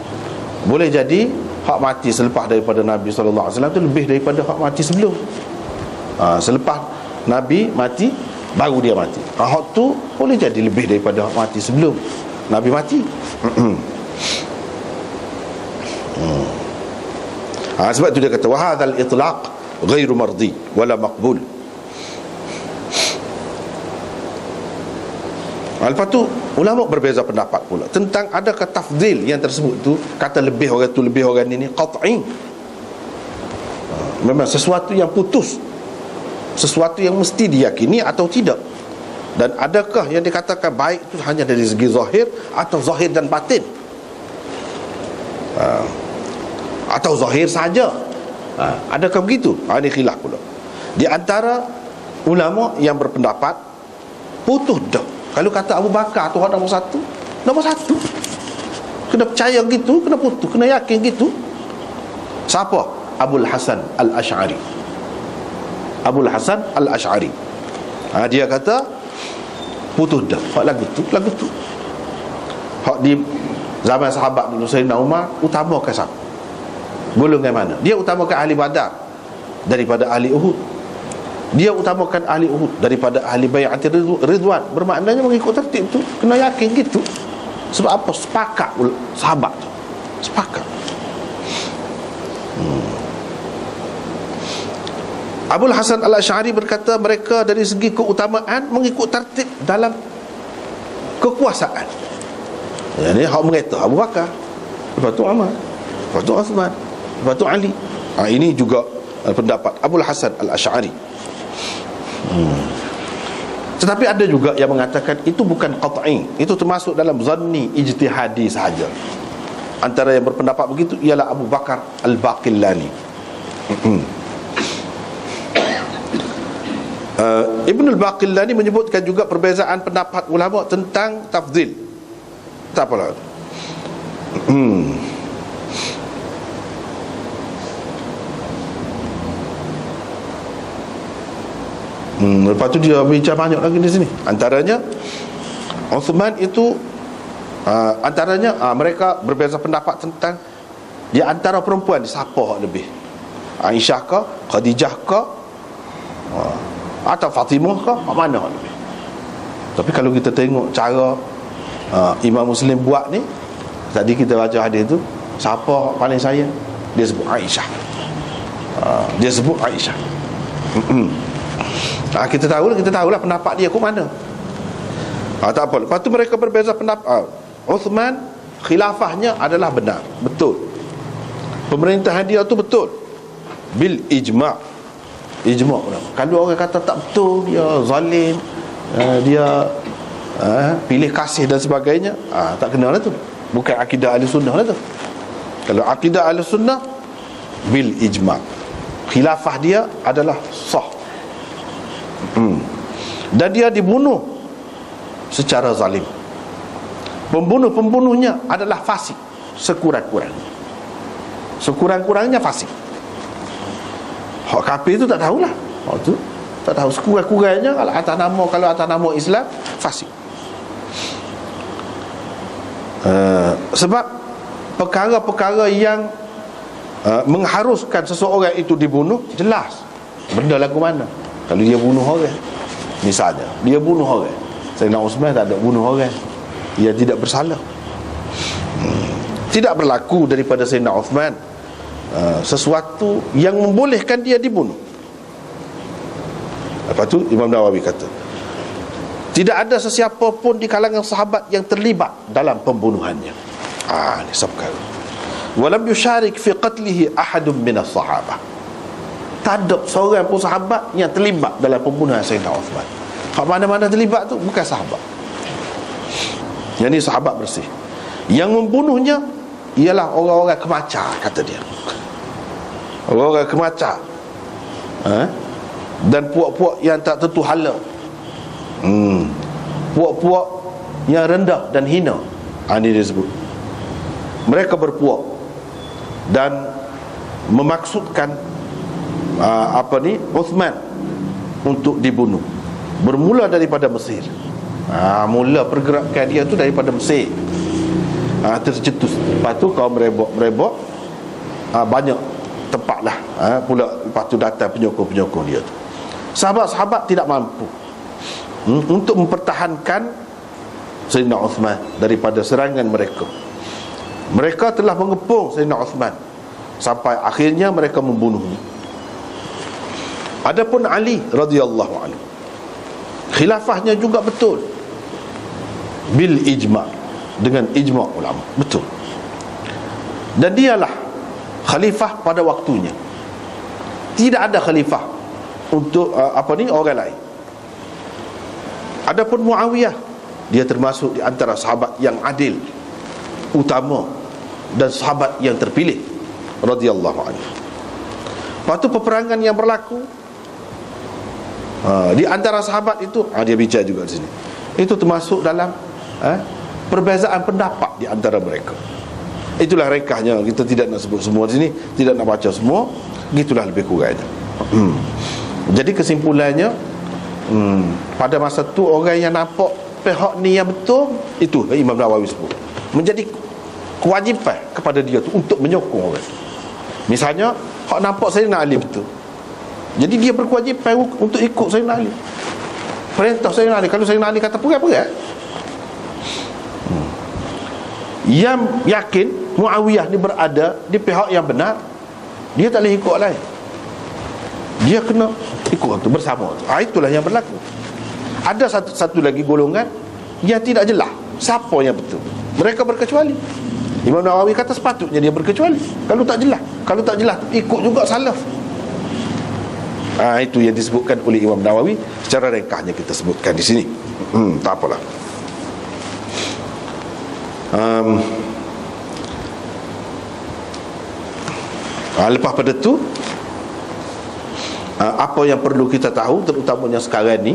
Boleh jadi hak mati selepas daripada Nabi SAW itu lebih daripada hak mati sebelum. Selepas Nabi mati baru dia mati. Hak tu boleh jadi lebih daripada hak mati sebelum Nabi mati. Sebab tu dia kata wa hadzal itlaq ghairu mardi wala maqbul. Lepas tu ulama berbeza pendapat pula tentang adakah tafdil yang tersebut tu, kata lebih orang tu lebih orang ini qat'i, memang sesuatu yang putus, sesuatu yang mesti diyakini atau tidak. Dan adakah yang dikatakan baik itu hanya dari segi zahir atau zahir dan batin, atau zahir saja, adakah begitu? Ini khilaf pula di antara ulama yang berpendapat putus dah. Kalau kata Abu Bakar tu nombor satu, kena percaya gitu, kena putus, kena yakin gitu. Siapa? Abul Hasan Al-Ash'ari. Abul Hasan Al-Ash'ari, dia kata putus dah. Hak lagu tu hak di zaman sahabat dulu Sayyidina Umar utamakan siapa? Golongan mana? Dia utamakan ahli Badar daripada ahli Uhud. Dia utamakan ahli Uhud daripada ahli Bai'atir Ridwan. Bermaknanya mengikut tertib tu kena yakin gitu. Sebab apa? Sepakat sahabat tu, sepakat. Abul Hasan Al-Ash'ari berkata mereka dari segi keutamaan mengikut tertib dalam kekuasaan. Jadi hak mengata Abu Bakar, lepas tu Umar, lepas tu Uthman, lepas tu Ali. Ini juga pendapat Abul Hasan Al-Ash'ari. Tetapi ada juga yang mengatakan itu bukan qat'i, itu termasuk dalam zanni ijtihadi sahaja. Antara yang berpendapat begitu ialah Abu Bakar Al-Baqillani. Ibn Al-Baqillani menyebutkan juga perbezaan pendapat ulama tentang tafdhil. Tak apalah. Lepas tu dia bincang banyak lagi di sini. Antaranya Uthman itu mereka berbeza pendapat tentang di antara perempuan siapa lebih, Aisyah ke, Khadijah ke, atau Fatimah ke, mana lebih. Tapi kalau kita tengok cara Imam Muslim buat ni, tadi kita baca hadis tu, siapa paling sayang, dia sebut Aisyah. Dia sebut Aisyah. Kita tahulah pendapat dia ke mana. Tak apa. Lepas tu mereka berbeza pendapat. Uthman khilafahnya adalah benar, betul. Pemerintahan dia tu betul bil ijma'. Ijma' ulama. Kalau orang kata tak betul, dia zalim, dia pilih kasih dan sebagainya, tak kena lah tu. Bukan akidah ahli sunnah lah tu. Kalau akidah ahli sunnah bil ijma', khilafah dia adalah sah. Dan dia dibunuh secara zalim. Pembunuhnya adalah fasik sekurang-kurangnya fasik. Hak kafir itu tak tahulah. Hak tu tak tahu, sekurang-kurangnya kalau atas nama Islam fasik. Sebab perkara-perkara yang mengharuskan seseorang itu dibunuh jelas. Benda lagu mana? Kalau dia bunuh orang, misalnya dia bunuh orang, Sayyidina Uthman tak ada bunuh orang, ia tidak bersalah. Tidak berlaku daripada Sayyidina Uthman sesuatu yang membolehkan dia dibunuh. Lepas tu Imam Nawawi kata tidak ada sesiapa pun di kalangan sahabat yang terlibat dalam pembunuhannya. Ini sebab walam yusharik fi qatlihi ahadun minas sahabah. Tak ada seorang pun sahabat yang terlibat dalam pembunuhan Sayyidina Uthman. Hak mana-mana terlibat tu bukan sahabat. Yang ni sahabat bersih. Yang membunuhnya ialah orang-orang kemacar, kata dia. Orang-orang kemacar, dan puak-puak yang tak tentu hala. Puak-puak yang rendah dan hina. Ini dia sebut. Mereka berpuak dan memaksudkan Uthman untuk dibunuh. Bermula daripada Mesir. Mula pergerakan dia tu daripada Mesir. Tercetus. Lepas tu kaum merebok banyak tempat lah. Pula lepas tu datang penyokong-penyokong dia tu. Sahabat-sahabat tidak mampu untuk mempertahankan Sayyidina Uthman daripada serangan mereka. Mereka telah mengepung Sayyidina Uthman sampai akhirnya mereka membunuhnya. Adapun Ali radhiyallahu anhu, khilafahnya juga betul bil ijma', dengan ijma' ulama, betul. Dan dialah khalifah pada waktunya. Tidak ada khalifah untuk orang lain. Adapun Muawiyah, dia termasuk di antara sahabat yang adil, utama, dan sahabat yang terpilih radhiyallahu anhu. Lepas tu peperangan yang berlaku di antara sahabat itu, dia bicara juga di sini. Itu termasuk dalam perbezaan pendapat di antara mereka. Itulah rekahnya. Kita tidak nak sebut semua di sini, tidak nak baca semua. Gitulah lebih kurangnya. Jadi kesimpulannya, pada masa tu orang yang nampak pihak ni yang betul, itu Imam Nawawi sebut, menjadi kewajipan kepada dia tu untuk menyokong orang. Misalnya hak nampak Sayyidina Ali betul, jadi dia berkewajipan untuk ikut Sayyidina Ali. Perintah Sayyidina Ali. Kalau Sayyidina Ali kata pegang. Yang yakin Muawiyah ni berada di pihak yang benar, dia tak boleh ikut lain. Dia kena ikut tu bersama tu. Itulah yang berlaku. Ada satu lagi golongan yang tidak jelas siapa yang betul. Mereka berkecuali. Imam Nawawi kata sepatutnya dia berkecuali. Kalau tak jelas ikut juga salaf. Itu yang disebutkan oleh Imam Nawawi. Secara ringkasnya kita sebutkan di sini. Tak apalah. Lepas pada tu, apa yang perlu kita tahu, terutamanya sekarang ni,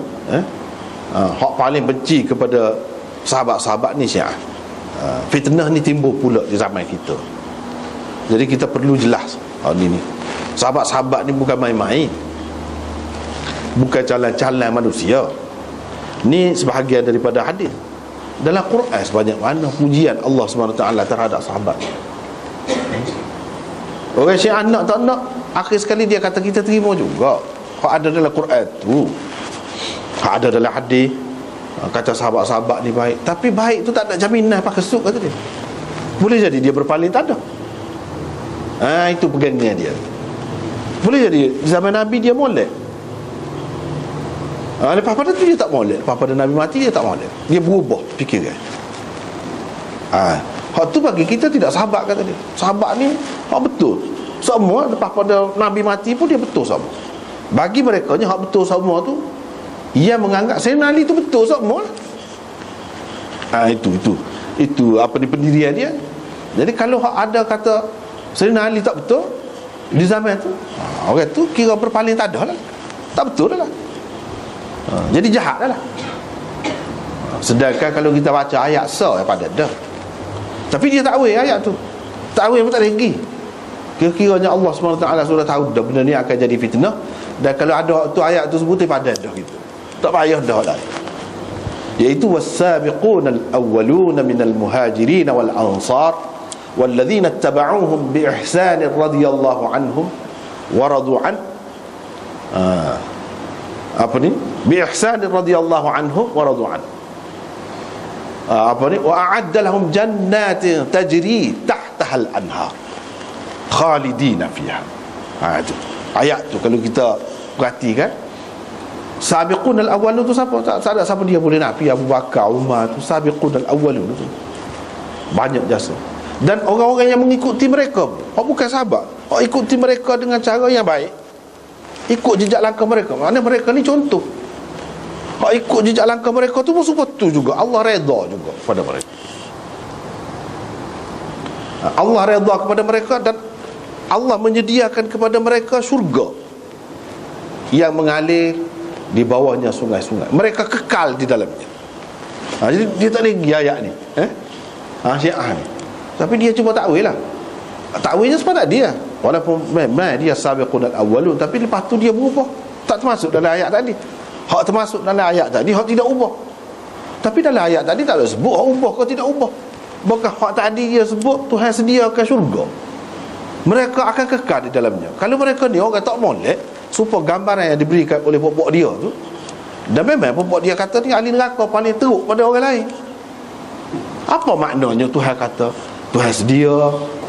hak paling benci kepada sahabat-sahabat ni Syiah. Fitnah ni timbul pula di zaman kita. Jadi kita perlu jelas ni sahabat-sahabat ni bukan main-main, bukan calon-calon manusia. Ni sebahagian daripada hadis. Dalam Quran sebanyak mana pujian Allah SWT terhadap sahabat. Orang Syiah nak tak nak, akhir sekali dia kata kita terima juga. Hak ada dalam Quran tu, hak ada dalam hadis, kata sahabat-sahabat ni baik. Tapi baik tu tak ada jaminan apa kesuk, kata dia. Boleh jadi dia berpaling, tak ada. Itu pegangnya dia. Boleh jadi zaman Nabi dia molek, lepas pada tu dia tak molek. Lepas pada Nabi mati dia tak molek. Dia berubah fikiran. Hak tu bagi kita tidak sahabat, kata dia. Sahabat ni hak betul semua. Lepas pada Nabi mati pun dia betul semua. Bagi mereka nya hak betul semua tu, ia menganggap Sayyidina Ali tu betul semua. Itu apa ni pendirian dia. Jadi kalau ada kata Sayyidina Ali tak betul di zaman tu, orang tu kira berpaling, tak ada lah, tak betul dah lah. Jadi jahat dah lah. Sedangkan kalau kita baca ayat pada dah, tapi dia tak awal ayat tu, tak awal pun tak lagi. Kira-kiranya Allah SWT sudah tahu dah benda ni akan jadi fitnah. Dan kalau ada tu ayat tu sebut pada dah gitu, tak payah dah lah. Iaitu was-sabiquna al-awwaluna minal muhajirin wal ansar walladzina ittaba'uuhum bi ihsan radhiyallahu anhum wa radu an bi ihsan radhiyallahu anhum wa radu an wa a'adda lahum jannatin tajri tahtaha al-anhar khalidina fiha. Itu ayat tu kalau kita perhatikan, sabiqun al-awwalun tu siapa? Tak ada siapa dia boleh nak pi Abu Bakar, Umar tu. Sabiqun al-awwalun tu banyak jasa. Dan orang-orang yang mengikuti mereka, hak bukan sahabat, hak ikuti mereka dengan cara yang baik, ikut jejak langkah mereka. Maknanya mereka ni contoh. Hak ikut jejak langkah mereka tu pun seperti juga Allah redha juga pada mereka. Allah redha kepada mereka, dan Allah menyediakan kepada mereka syurga yang mengalir di bawahnya sungai-sungai. Mereka kekal di dalamnya. Jadi dia tak boleh pergi ayat ni, Syiah ni. Tapi dia cuba takwil lah. Takwilnya sepakat dia, walaupun memang dia sabiqun al-awwalun, tapi lepas tu dia berubah. Tak termasuk dalam ayat tadi. Hak termasuk dalam ayat tadi, hak tidak ubah. Tapi dalam ayat tadi tak ada sebut hak ubah ke tidak ubah. Bukan hak tadi dia sebut Tuhan sediakan syurga, mereka akan kekal di dalamnya. Kalau mereka ni orang tak molek, supaya gambaran yang diberikan oleh pokok dia tu, dan memang pokok dia kata ni ahli neraka paling teruk pada orang lain. Apa maknanya Tuhan kata Tuhan sedia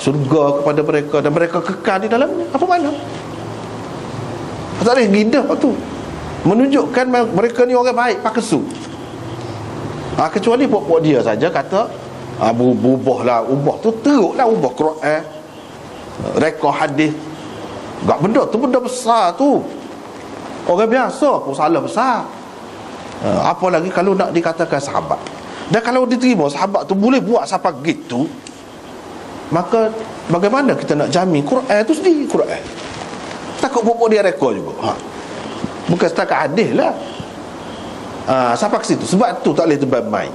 syurga kepada mereka dan mereka kekal di dalamnya? Apa makna? Tak boleh gidah tu, menunjukkan mereka ni orang baik, pakesu. Kecuali pokok dia saja kata berubahlah, ubah tu teruklah, ubah Quran, rekod hadis. Gak benda tu benda besar tu. Orang biasa pun salah besar. Apa lagi kalau nak dikatakan sahabat. Dan kalau diterima sahabat tu boleh buat sampai gitu, maka bagaimana kita nak jamin Quran tu sendiri Quran? Takut pokok dia rekod juga. Bukan setakat hadis lah. Sampai ke situ. Sebab tu tak boleh tebal main.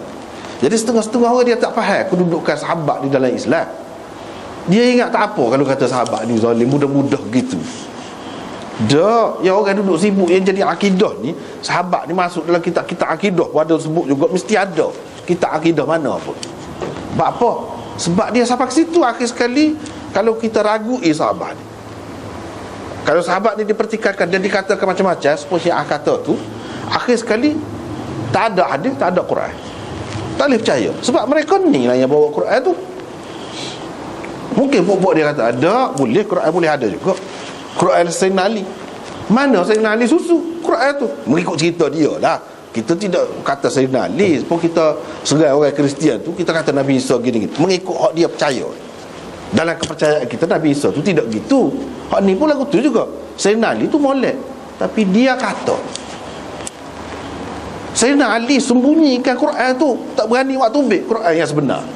Jadi setengah-setengah orang dia tak faham kedudukan sahabat di dalam Islam. Dia ingat tak apa kalau kata sahabat ni zalim, mudah-mudah gitu. Dak, yang orang duduk sibuk yang jadi akidah ni, sahabat ni masuk dalam kitab-kitab akidah pun ada sebut juga, mesti ada kitab akidah mana pun. Sebab apa? Sebab dia sampai ke situ. Akhir sekali kalau kita ragui sahabat ni, kalau sahabat ni dipertikaikan dan dikatakan macam-macam seperti Syiah kata tu, akhir sekali tak ada hadis, tak ada Quran, tak boleh percaya. Sebab mereka ni lah yang bawa Quran tu. Mungkin pokok dia kata ada, boleh, Quran boleh ada juga. Quran Sayyidina Ali, mana Sayyidina Ali susu Quran tu? Mengikut cerita dia lah. Kita tidak kata Sayyidina Ali pun kita serai orang Kristian tu, kita kata Nabi Isa gini-gini, mengikut hak dia percaya. Dalam kepercayaan kita Nabi Isa tu tidak gitu. Hak ni pun lagu tu juga. Sayyidina Ali tu molek, tapi dia kata Sayyidina Ali sembunyikan Quran tu, tak berani buat tubik Quran yang sebenar.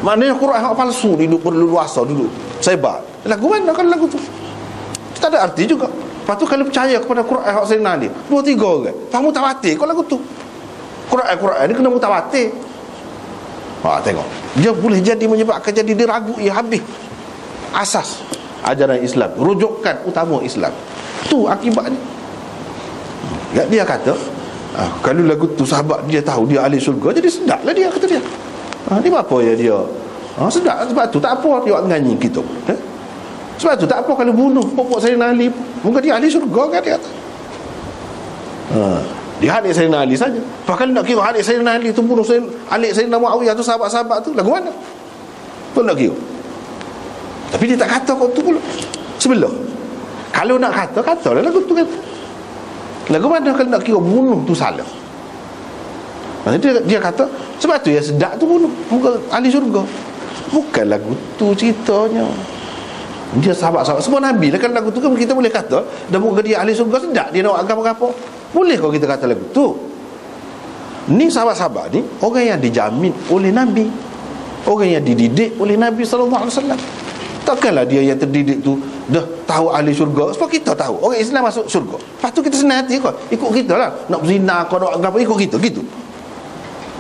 Maknanya Quran hak palsu ni duduk berleluasa dulu sebar. Lagu mana kan lagu tu? Tak ada arti juga. Lepas tu kalau percaya kepada Quran hak Sayyidina Ali, 2-3 orang faham mutawatir kau lagu tu. Quran ni kena mutawatir. Tengok, dia boleh jadi menyebabkan jadi diragui habis asas ajaran Islam, rujukan utama Islam. Tu akibatnya. Dia kata kalau lagu tu sahabat dia tahu dia ahli syurga, jadi sedaplah dia, kata dia. Ni apa ya dia? Sedap. Sebab tu tak apa dia nyanyi kita. Sebab tu tak apa kalau bunuh pokok Sayyidina Ali, mungkin dia ahli syurga kan dia kata. Dia hadis Sayyidina Ali saja. Bahkan nak kira hadis Sayyidina Ali tu bunuh Sayyidina Muawiyah tu, sahabat-sahabat tu, lagu mana? Tu nak kira. Tapi dia tak kata kau tu pula. Sebelum kalau nak katalah lagu tu kata. Lagu mana kalau nak kira bunuh tu salah. Maksudnya dia kata sebab tu ya sedap tu bunuh, bukan ahli syurga. Bukan lagu tu ceritanya. Dia sahabat-sahabat semua Nabi lah. Kan lagu tu kan kita boleh kata dan bukan dia ahli syurga, sedap dia nak agama apa. Boleh kalau kita kata lagu tu. Ni sahabat-sahabat ni orang yang dijamin oleh Nabi, orang yang dididik oleh Nabi SAW. Takkanlah dia yang terdidik tu dah tahu ahli syurga. Sebab kita tahu orang Islam masuk syurga, lepas tu kita senang hati kau, ikut kita lah. Nak berzina kau nak apa, ikut kita gitu.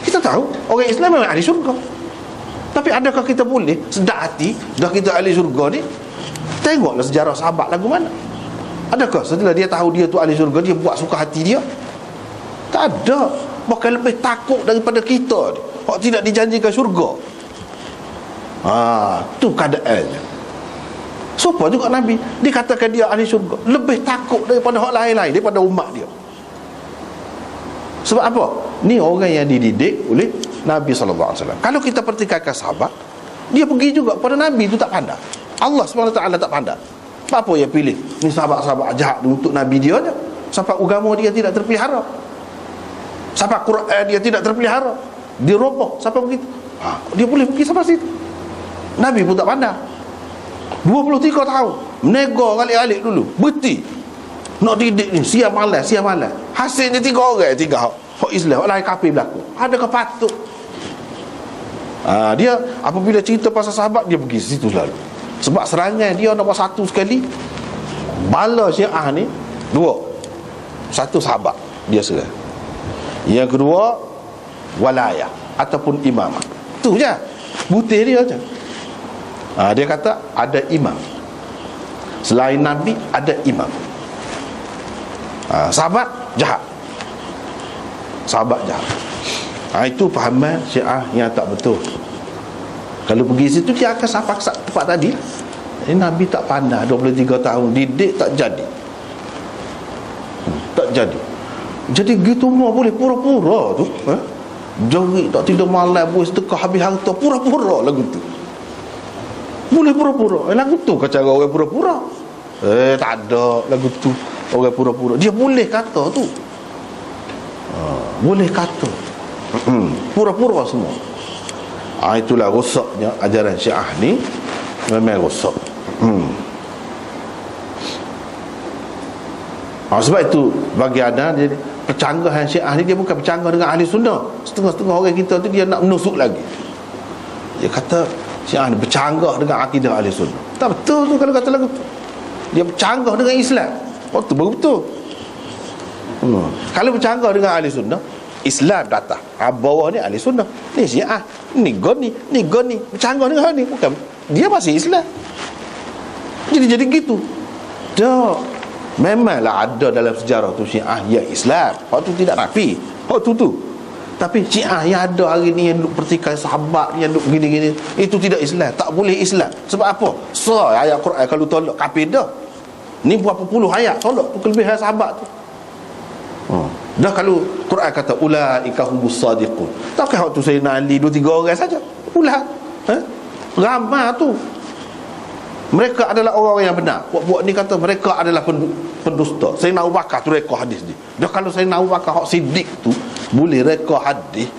Kita tahu orang Islam memang ahli syurga. Tapi adakah kita boleh sedap hati dah kita ahli syurga ni? Tengoklah sejarah sahabat lagu mana. Adakah setelah dia tahu dia tu ahli syurga, dia buat suka hati dia? Tak ada. Bahkan lebih takut daripada kita ni, hak tidak dijanjikan syurga. Tu keadaannya. Supaya juga Nabi dikatakan dia ahli syurga, lebih takut daripada hak lain-lain, daripada umat dia. Sebab apa? Ni orang yang dididik oleh Nabi SAW. Kalau kita pertikaikan sahabat, dia pergi juga pada Nabi tu tak pandang. Allah SWT tak pandang. Apa yang pilih ni sahabat-sahabat jahat untuk Nabi dia je, sampai agama dia tidak terpelihara, sampai Quran dia tidak terpelihara, dia roboh sampai begitu. Dia boleh pergi sampai situ. Nabi pun tak pandang. 23 tahun menego alik-alik dulu, berhenti nak didik ni, siap malas. Hasilnya 3 orang, 3 hak Islam, hak lain kafir berlaku. Adakah patut? Dia apabila cerita pasal sahabat, dia pergi situ selalu. Sebab serangan dia nombor 1 sekali, bala Syiah ni 2. 1 sahabat dia serang. Yang kedua, walayah ataupun imamah. Tu je, butir dia je. Dia kata ada imam, selain Nabi ada imam. Sahabat jahat. Itu fahaman Syiah yang tak betul. Kalau pergi situ, dia akan paksa tempat tadi. Nabi tak pandai 23 tahun didik, tak jadi. Jadi gitu semua boleh pura-pura tu, jari tak tidur malam, boleh sedekah habis harta, pura-pura lagu tu. Boleh pura-pura. Lagu tu kau cara orang pura-pura. Tak ada lagu tu orang pura-pura. Dia boleh kata tu. Boleh kata. Pura-pura semua. Itulah rosaknya ajaran Syiah ni. Memang rosak. Sebab itu bagi anda, jadi percanggahan Syiah ni, dia bukan bercanggah dengan ahli sunnah. Setengah-setengah orang kita tu dia nak menusuk lagi. Dia kata Syiah ni bercanggah dengan akidah ahli sunnah. Tak betul tu kalau kata lagu tu. Dia bercanggah dengan Islam. Tu baru betul. Kalau bercanggah dengan ahli sunnah, Islam datang, bawah ni ahli sunnah, ni Syiah, ni goni. Bercanggah dengan ni, bukan, dia masih Islam. Jadi gitu. Dah, memanglah ada dalam sejarah tu Syiah yang Islam. Waktu tidak nafi. Waktu tu. Tapi Syiah yang ada hari ni, yang duk pertikai sahabat, yang duk gini-gini, itu tidak Islam. Tak boleh Islam. Sebab apa? Ayat Quran kalau tolak kafir dah. Ni berapa puluh ayat tolak kelebihan sahabat tu. Dah kalau Quran kata ulaika humus sadiqun. Takkan waktu Sayyidina Ali 2-3 orang saja. Ramai tu. Mereka adalah orang-orang yang benar. Buat ni kata mereka adalah pendusta. Sayyidina Abu Bakar tu reka hadis ni. Dah kalau Sayyidina Abu Bakar hak siddiq tu boleh reka hadis,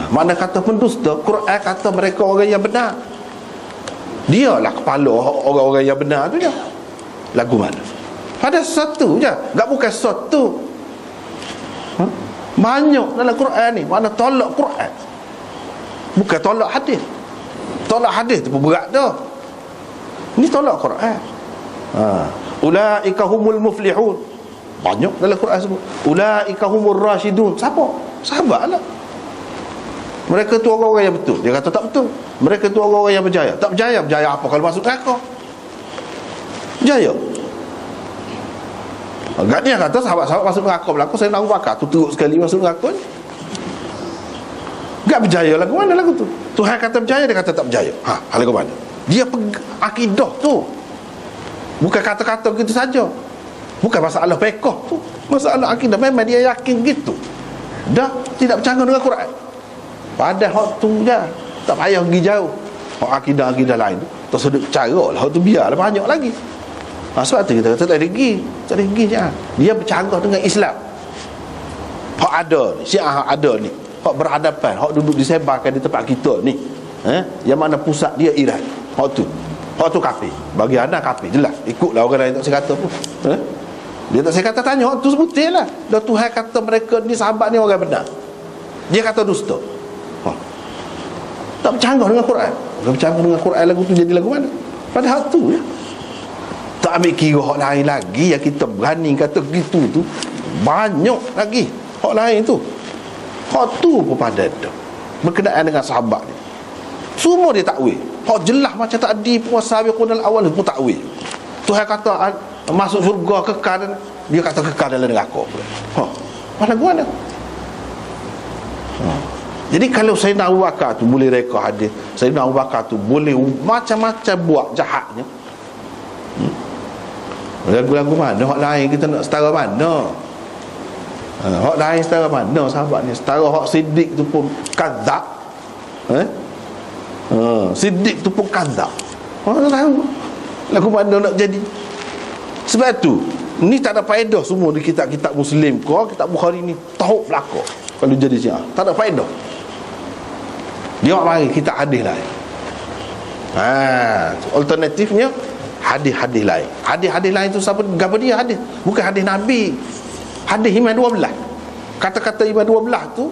mana kata pendusta? Quran kata mereka orang yang benar. Dialah kepala orang-orang yang benar tu je. Lagu mana? Ada satu je, tak bukan satu. Banyak dalam Quran ni. Mana tolak Quran, bukan tolak hadis. Tolak hadis tu pun berat dah. Ni tolak Quran. Ulaika humul muflihun. Banyak dalam Quran sebut ulaika humur rasyidun. Siapa? Sahabat lah. Mereka tu orang-orang yang betul. Dia kata tak betul. Mereka tu orang-orang yang berjaya. Tak berjaya. Berjaya apa kalau masuk neraka? Berjaya. Agak dia kata sahabat-sahabat masuk neraka berlaku. Saya nak bakar tu teruk sekali masuk neraka ni. Tak berjaya lagu mana lagu tu? Tuhan kata berjaya, dia kata tak berjaya. Lagu mana? Dia akidah tu. Bukan kata-kata gitu saja. Bukan masalah fiqh tu, masalah akidah. Memang dia yakin gitu. Dah tidak bercanggah dengan Quran. Padahal hak tu je, tak payah pergi jauh. Hak akidah-akidah lain tu tersudut cara lah, hak tu biarlah banyak lagi. Sebab tu kita kata tak ada pergi je. Dia bercanggah dengan Islam. Hak ada ni, Syiah ada ni, hak berhadapan, hak duduk disebarkan di tempat kita ni, yang mana pusat dia Iran. Hak tu kafir. Bagi anda kafir, jelas. Ikutlah orang lain tak saya kata pun. Dia tak saya kata tanya, tu sebutil lah. Dah Tuhan kata mereka ni sahabat ni orang benar. Dia kata dusta. Tak bercanggah dengan Quran. Kalau bercanggah dengan Quran, lagu tu jadi lagu mana? Padahal tu ya. Tak ambil kira hak lain lagi yang kita berani kata gitu tu. Banyak lagi hak lain tu. Hak tu pun padan dah berkenaan dengan sahabat ni. Semua dia takwil. Hak jelas macam tadi puasabiqunal awal pun takwil. Tuhan kata masuk syurga kekal, dia kata kekal dalam neraka pula. Mana gua ada? Jadi kalau Sayyidina Abu Bakar tu boleh reka hadis, Sayyidina Abu Bakar tu boleh macam-macam buat jahatnya. Lagu-lagu mana? Hak lain kita nak setara mana? Hak lain setara mana sahabat ni? Setara hak Siddiq tu pun kadzab. Siddiq tu pun kadzab. Orang tahu lagu mana nak jadi. Sebab tu ni tak ada faedah semua di kitab-kitab Muslim kau, kitab Bukhari ni tahu belaka kalau jadi Syiah. Tak ada faedah. Dia mari kitab hadis lain. Alternatifnya hadis-hadis lain. Hadis-hadis lain tu siapa dia hadis? Bukan hadis Nabi. Hadis Imam 12. Kata-kata Imam 12 tu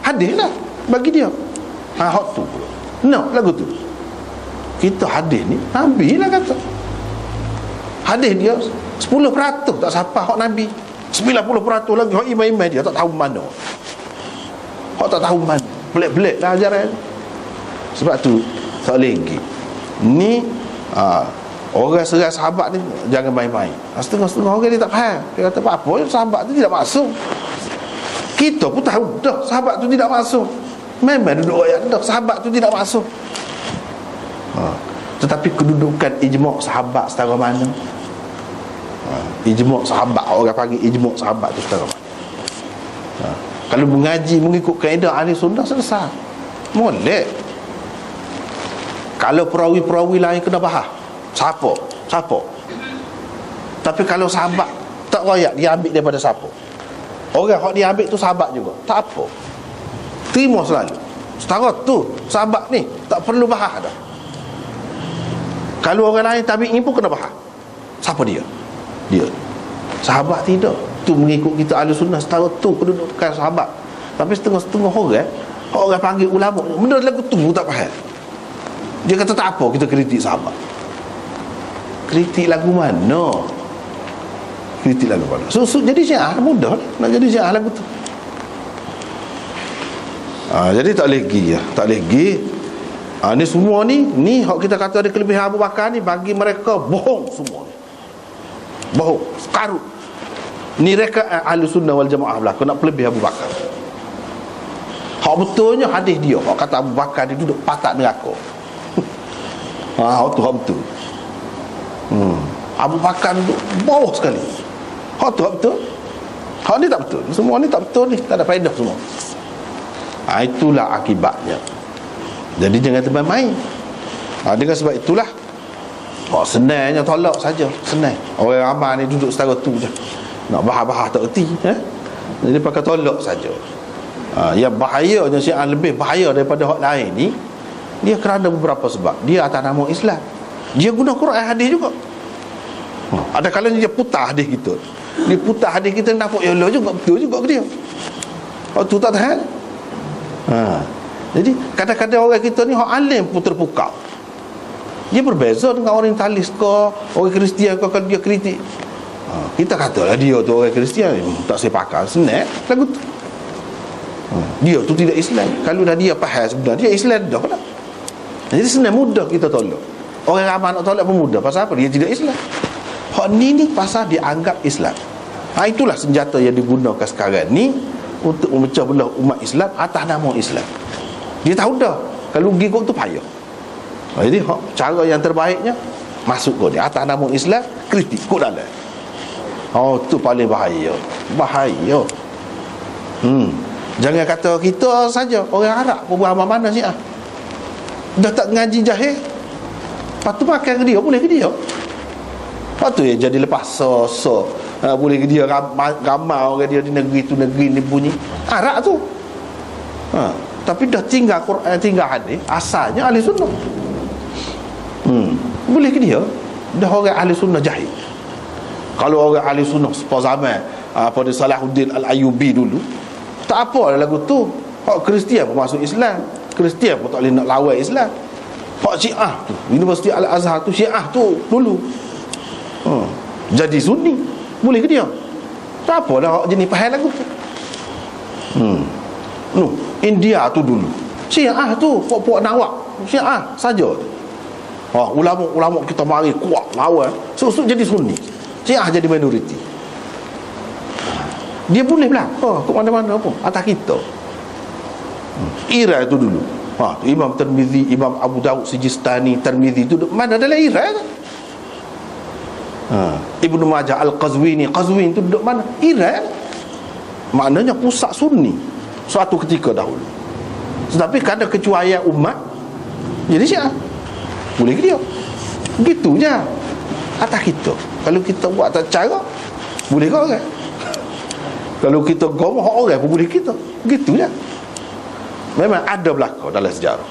hadis lah bagi dia. Hak tu pula. No, lagu tu. Kita hadis ni Nabi lah kata. Hadis dia 10% tak siapa hak Nabi. 90% lagi hak imam-imam dia tak tahu mana. Hak tak tahu mana. Pelik-pelik lah ajaran. Sebab tu tak lagi. Ni orang serai sahabat ni jangan main-main. Setengah-setengah orang ni tak faham. Dia kata apa sahabat tu tidak masuk. Kita pun tahu dah sahabat tu tidak masuk. Memang duduk ayat dah sahabat tu tidak masuk. Tetapi kedudukan ijma' sahabat setara mana? Ijma' sahabat, orang panggil ijma' sahabat tu setara mana? Kalau mengaji mengikut kaedah ahli sunnah selesai. Molek. Kalau perawi-perawi lain kena bahas. Siapa? Tapi kalau sahabat tak royak, dia ambil daripada siapa? Orang yang dia ambil tu sahabat juga. Tak apa. Terima selalu. Setara tu sahabat ni tak perlu bahas dah. Kalau orang lain tabi'in pun kena bahas. Siapa dia? Dia. Sahabat tidak. Tu mengikut kita ahli sunnah setara tu kedudukan sahabat. Tapi setengah-setengah orang panggil ulama, benda lagu tu tak faham. Dia kata tak apa kita kritik sahabat. Kritik lagu mana? Kritik lagu mana? So jadi syiah mudah nak jadi syiah lagu tu. Jadi tak lagi ya, tak lagi. Ni semua ni hak kita kata ada kelebihan Abu Bakar ni bagi mereka bohong semua. Bohong, karut. Ni reka ahli sunnah wal jamaah belaka nak pelebih Abu Bakar. Hak betulnya hadis dia, hak kata Abu Bakar dia duduk patak neraka. Hak tu hak betul. Abu Bakar duduk bawah sekali. Hak tu hak betul. Hak ni tak betul. Semua ni tak betul ni, tak ada faedah semua. Itulah akibatnya. Jadi jangan termain-main. Dengan sebab itulah senangnya tolak saja. Senang. Orang ramai ni duduk setara tu je. Nak bahas-bahas tak erti. Jadi pakai tolak saja. Yang bahayanya Syiah lebih bahaya daripada hak lain ni, dia kerana beberapa sebab. Dia atas nama Islam. Dia guna Quran hadis juga. Ada kalanya dia putar hadis kita. Dia putar hadis kita nampak ya Allah juga, betul juga ke dia. Tu tak tahan. Jadi kadang-kadang orang kita ni hak alim pun terpukau. Dia berbeza dengan orang Orientalis ke orang Kristian ke kalau dia kritik. Kita katalah dia tu orang Kristian tak sepakat, senang lagu tu. Dia tu tidak Islam. Kalau dah dia faham sebenarnya dia Islam dah pula. Jadi senang mudah kita tolak. Orang ramai nak tolak pun mudah. Pasal apa? Dia tidak Islam. Hak ni pasal dia anggap Islam. Itulah senjata yang digunakan sekarang ni untuk memecah belah umat Islam atas nama Islam. Dia tahu dah kalau pergi kot tu payah. Jadi cara yang terbaiknya masuk kot dia atas nama Islam, kritik kot dalam. Tu paling bahaya. Bahaya. Jangan kata kita saja, orang Arab pun buat mana Syiah. Dah tak ngaji jahil, lepas tu makan ke dia, boleh ke dia. Lepas tu jadi lepas boleh ke dia ramai orang dia di negeri tu negeri ni bunyi Arab tu. Tapi dah tinggal Quran, tinggal hadis, asalnya ahli sunnah. Boleh ke dia? Dah orang ahli sunnah jahil. Kalau orang ahli sunnah sepanjang zaman pada Salahuddin Al-Ayyubi dulu, tak apa lagu tu. Hak Kristian pun masuk Islam, Kristian pun tak boleh nak lawan Islam. Hak Syiah tu, Universiti Al-Azhar tu Syiah tu dulu jadi Sunni, boleh ke dia? Tak apa dah hak jenis faham lagu tu. India tu dulu Syiah tu puak-puak Nawak Syiah saja. Ulama-ulama kita mari kuat lawan, so jadi Sunni, Syiah jadi minoriti. Dia boleh belah ke mana-mana pun atas kita. Iran tu dulu Imam Tirmizi, Imam Abu Dawud Sijistani, Tirmizi tu mana dalam Iran tu. Ibnu Majah Al-Qazwini tu duduk mana? Iran. Maknanya pusat Sunni suatu ketika dahulu. Tetapi kadang kecuaian umat jadi Syiah. Boleh ke dia? Gitunya atas kita. Kalau kita buat atas cara, boleh ke orang? Kalau kita gomah orang pun boleh kita. Gitunya. Memang ada belaka dalam sejarah.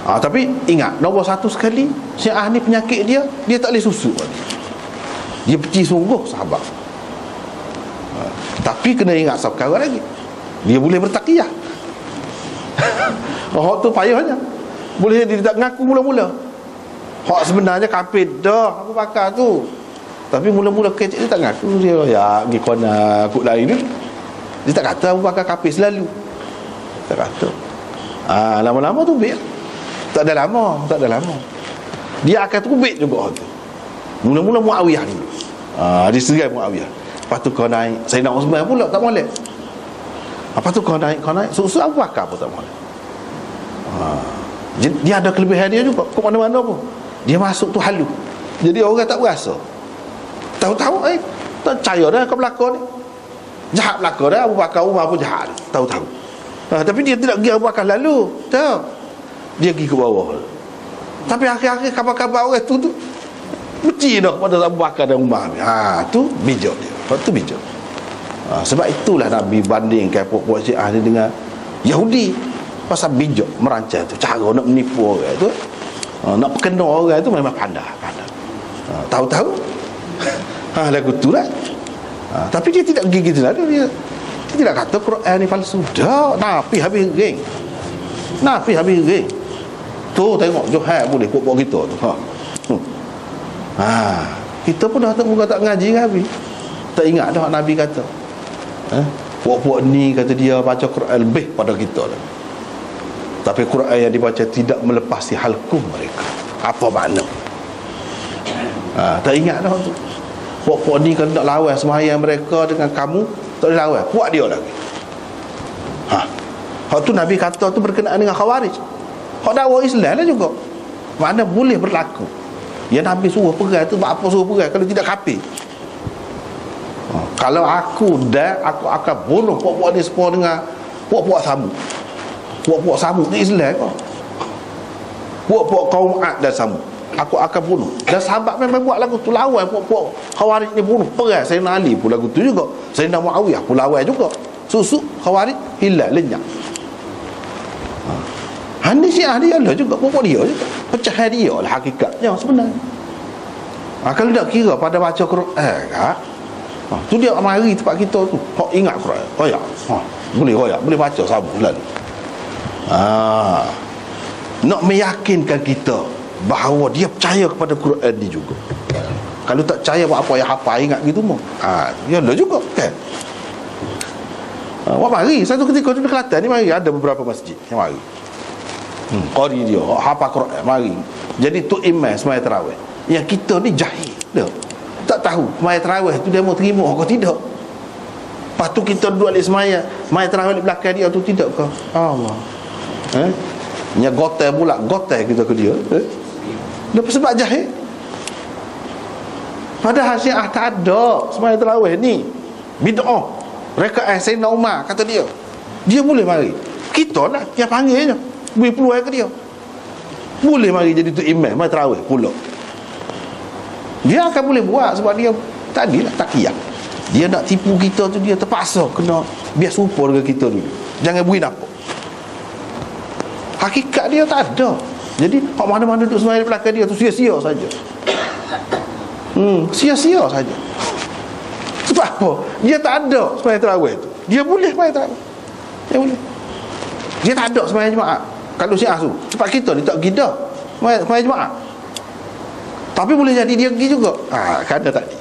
Tapi ingat, nombor satu sekali, Syiah ni penyakit dia tak boleh susu. Dia benci sungguh sahabat. Tapi kena ingat satu perkara lagi, dia boleh bertakiyah. Hak tu payahnya. Boleh dia tak mengaku mula-mula. Hak sebenarnya kafir dah Abu Bakar tu. Tapi mula-mula kecil dia tak mengaku. Dia pergi kona akut lain ni. Dia tak kata Abu Bakar kafir selalu. Tak kata. Lama-lama tu baik. Tak ada lama. Dia akan terbit juga tu. Mula-mula Muawiyah ni. Dia serai Muawiyah. Lepas tu kau naik Sayyidina Uthman pula tak boleh. Lepas tu kau naik Susu Abu Bakar pun tak boleh. Dia ada kelebihan dia juga. Ke mana-mana pun dia masuk tu halu. Jadi orang tak berasa. Tahu-tahu tak percaya dah kau belakang ni. Jahat belakang dah. Abu Bakar Umar pun jahat. Tahu-tahu. Tapi dia tidak pergi Abu Bakar lalu. Tahu. Dia pergi ke bawah. Tapi akhir-akhir kabar-kabar orang tu benci dah kepada Abu Bakar dan Umar. Tu bijak dia. Tu bijak. Sebab itulah Nabi bandingkan puak-puak Syiah ni dengan Yahudi. Pasal bijak merancang tu, cara nak menipu orang tu, nak perkena orang tu memang pandai. Tahu-tahu lagu tu lah. Tapi dia tidak gigi tu lah. Dia tidak kata Quran ni palsu. Dah Nabi habis geng. Tu tengok Johar boleh puak-puak kita tu. Kita pun dah tak ngaji Nabi. Tak ingat dah Nabi kata. Puak-puak ni kata dia baca Quran lebih pada kita lah. Tapi Quran yang dibaca tidak melepasi halkum mereka. Apa makna? Tak ingat dah tu. Puak-puak ni kalau nak lawan sembahyang mereka dengan kamu, tak boleh lawan. Puak dia lagi. Hak tu Nabi kata tu berkenaan dengan Khawarij. Hak dakwah Islam lah juga. Mana boleh berlaku. Ya Nabi suruh perang tu, apa suruh perang kalau tidak kafir. Kalau aku akan bunuh puak-puak ni semua dengan puak-puak Samud. Puak-puak Samud ni Islam kau. Puak-puak kaum Ad dan Samud aku akan bunuh. Dan sahabat memang buat lagu tu, lawan puak-puak Khawarij ni, bunuh perang. Sayyidina Ali pun lagu tu juga, Sayyidina Muawiyah pun lawan juga. Susuk Khawarij hilang lenyap. Ni Syiah dia lah juga, puak-puak dia juga. Pecahan dia lah hakikatnya sebenarnya. Kalau tak kira pada baca Quran tu dia mari tempat kita tu. Hak ingat Quran. Boleh baca sabun lalu. Nak meyakinkan kita bahawa dia percaya kepada Quran ni juga. Kalau tak percaya buat apa yang hafal ingat gitu mah. Yalah juga kan. Mari satu ketika di Kelantan ni mari ada beberapa masjid yang mari. Qari dia hafal Quran mari. Jadi tu imam sembahyang tarawih. Yang kita ni jahil dah. Tak tahu sembahyang tarawih tu dia mau terima atau tidak. Lepas tu kita duduk alik sembahyang tarawih di belakang dia tu tidak ke? Allah. Nya gotai pula, gotai kita ke dia. Lepas sebab jahil. Padahal Syiah tak ada sembahyang tarawih ni. Bid'ah. Rakaat Sayyidina Umar kata dia. Dia boleh mari. Kita lah yang panggilnya. Beri peluang ke dia. Boleh mari jadi tu imam sembahyang tarawih pula. Dia akan boleh buat sebab dia tadilah takiyah. Dia nak tipu kita tu, dia terpaksa kena biar serupa dengan kita dulu. Jangan beri nampak. Hakikat dia tak ada. Jadi hak mana-mana duduk sembahyang di belakang dia tu sia-sia saja. Sia-sia saja. Sebab apa? Dia tak ada sembahyang tarawih tu. Dia boleh sembahyang tarawih. Dia boleh. Dia tak ada sembahyang jemaah. Kalau Syiah tu, sebab kita ni tak pergi dah sembahyang jemaah. Tapi boleh jadi dia pergi juga. Kerana tadi.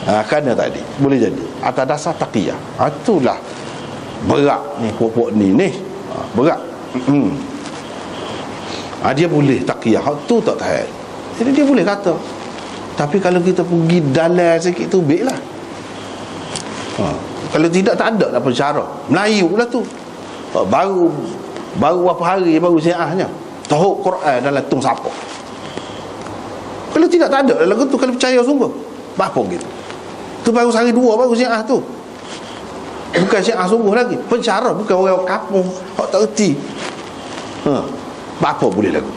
Kerana tadi boleh jadi atas dasar taqiyah. Itulah berat ni puak-puak ni berat. Dia boleh taqiyah. Hak tu tak tahan. Jadi dia boleh kata. Tapi kalau kita pergi dalam sikit tu baiklah. Kalau tidak tak ada nak pensyarah. Melayu lah tu. Baru berapa hari baru Syiahnya tahu Quran dalam tung siapa. Kalau tidak tak ada lagu tu. Kalau percaya sungguh apa gitu. Tu baru sehari dua baru Syiah tu. Bukan Syiah sungguh lagi. Pensyarah bukan orang kampung hak tak erti. Apa boleh lagu.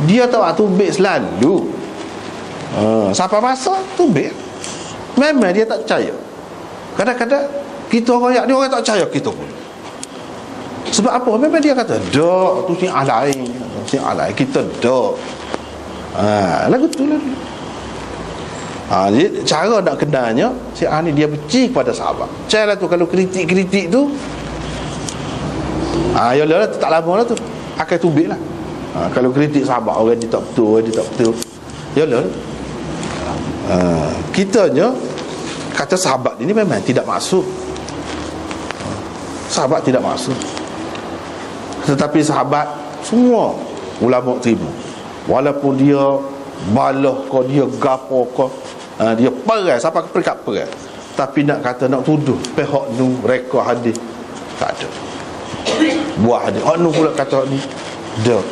Dia tahu tu baik selalu. Siapa masa tu baik. Memang dia tak percaya. Kadang-kadang kita royak dia orang tak percaya kita pun. Sebab apa? Memang dia kata dok tu syiah lain, syiah lain, kita dok. Lagu tu lah. Jadi cara nak kenalnya syiah ni dia benci kepada sahabat. Cara tu kalau kritik-kritik tu yalah tak lama lah tu akan tubik lah. Kalau kritik sahabat orang dia tak betul, orang dia tak betul, yalah. Kitanya kata sahabat ini memang tidak maksud. Sahabat tidak maksud. Tetapi sahabat semua ulama terima. Walaupun dia balah kau, dia gapo kau, dia perai sampai ke peringkat perai. Tapi nak kata nak tuduh pihak nu reka hadis tak ada. Buah hadis hak nu pula kata ni dah.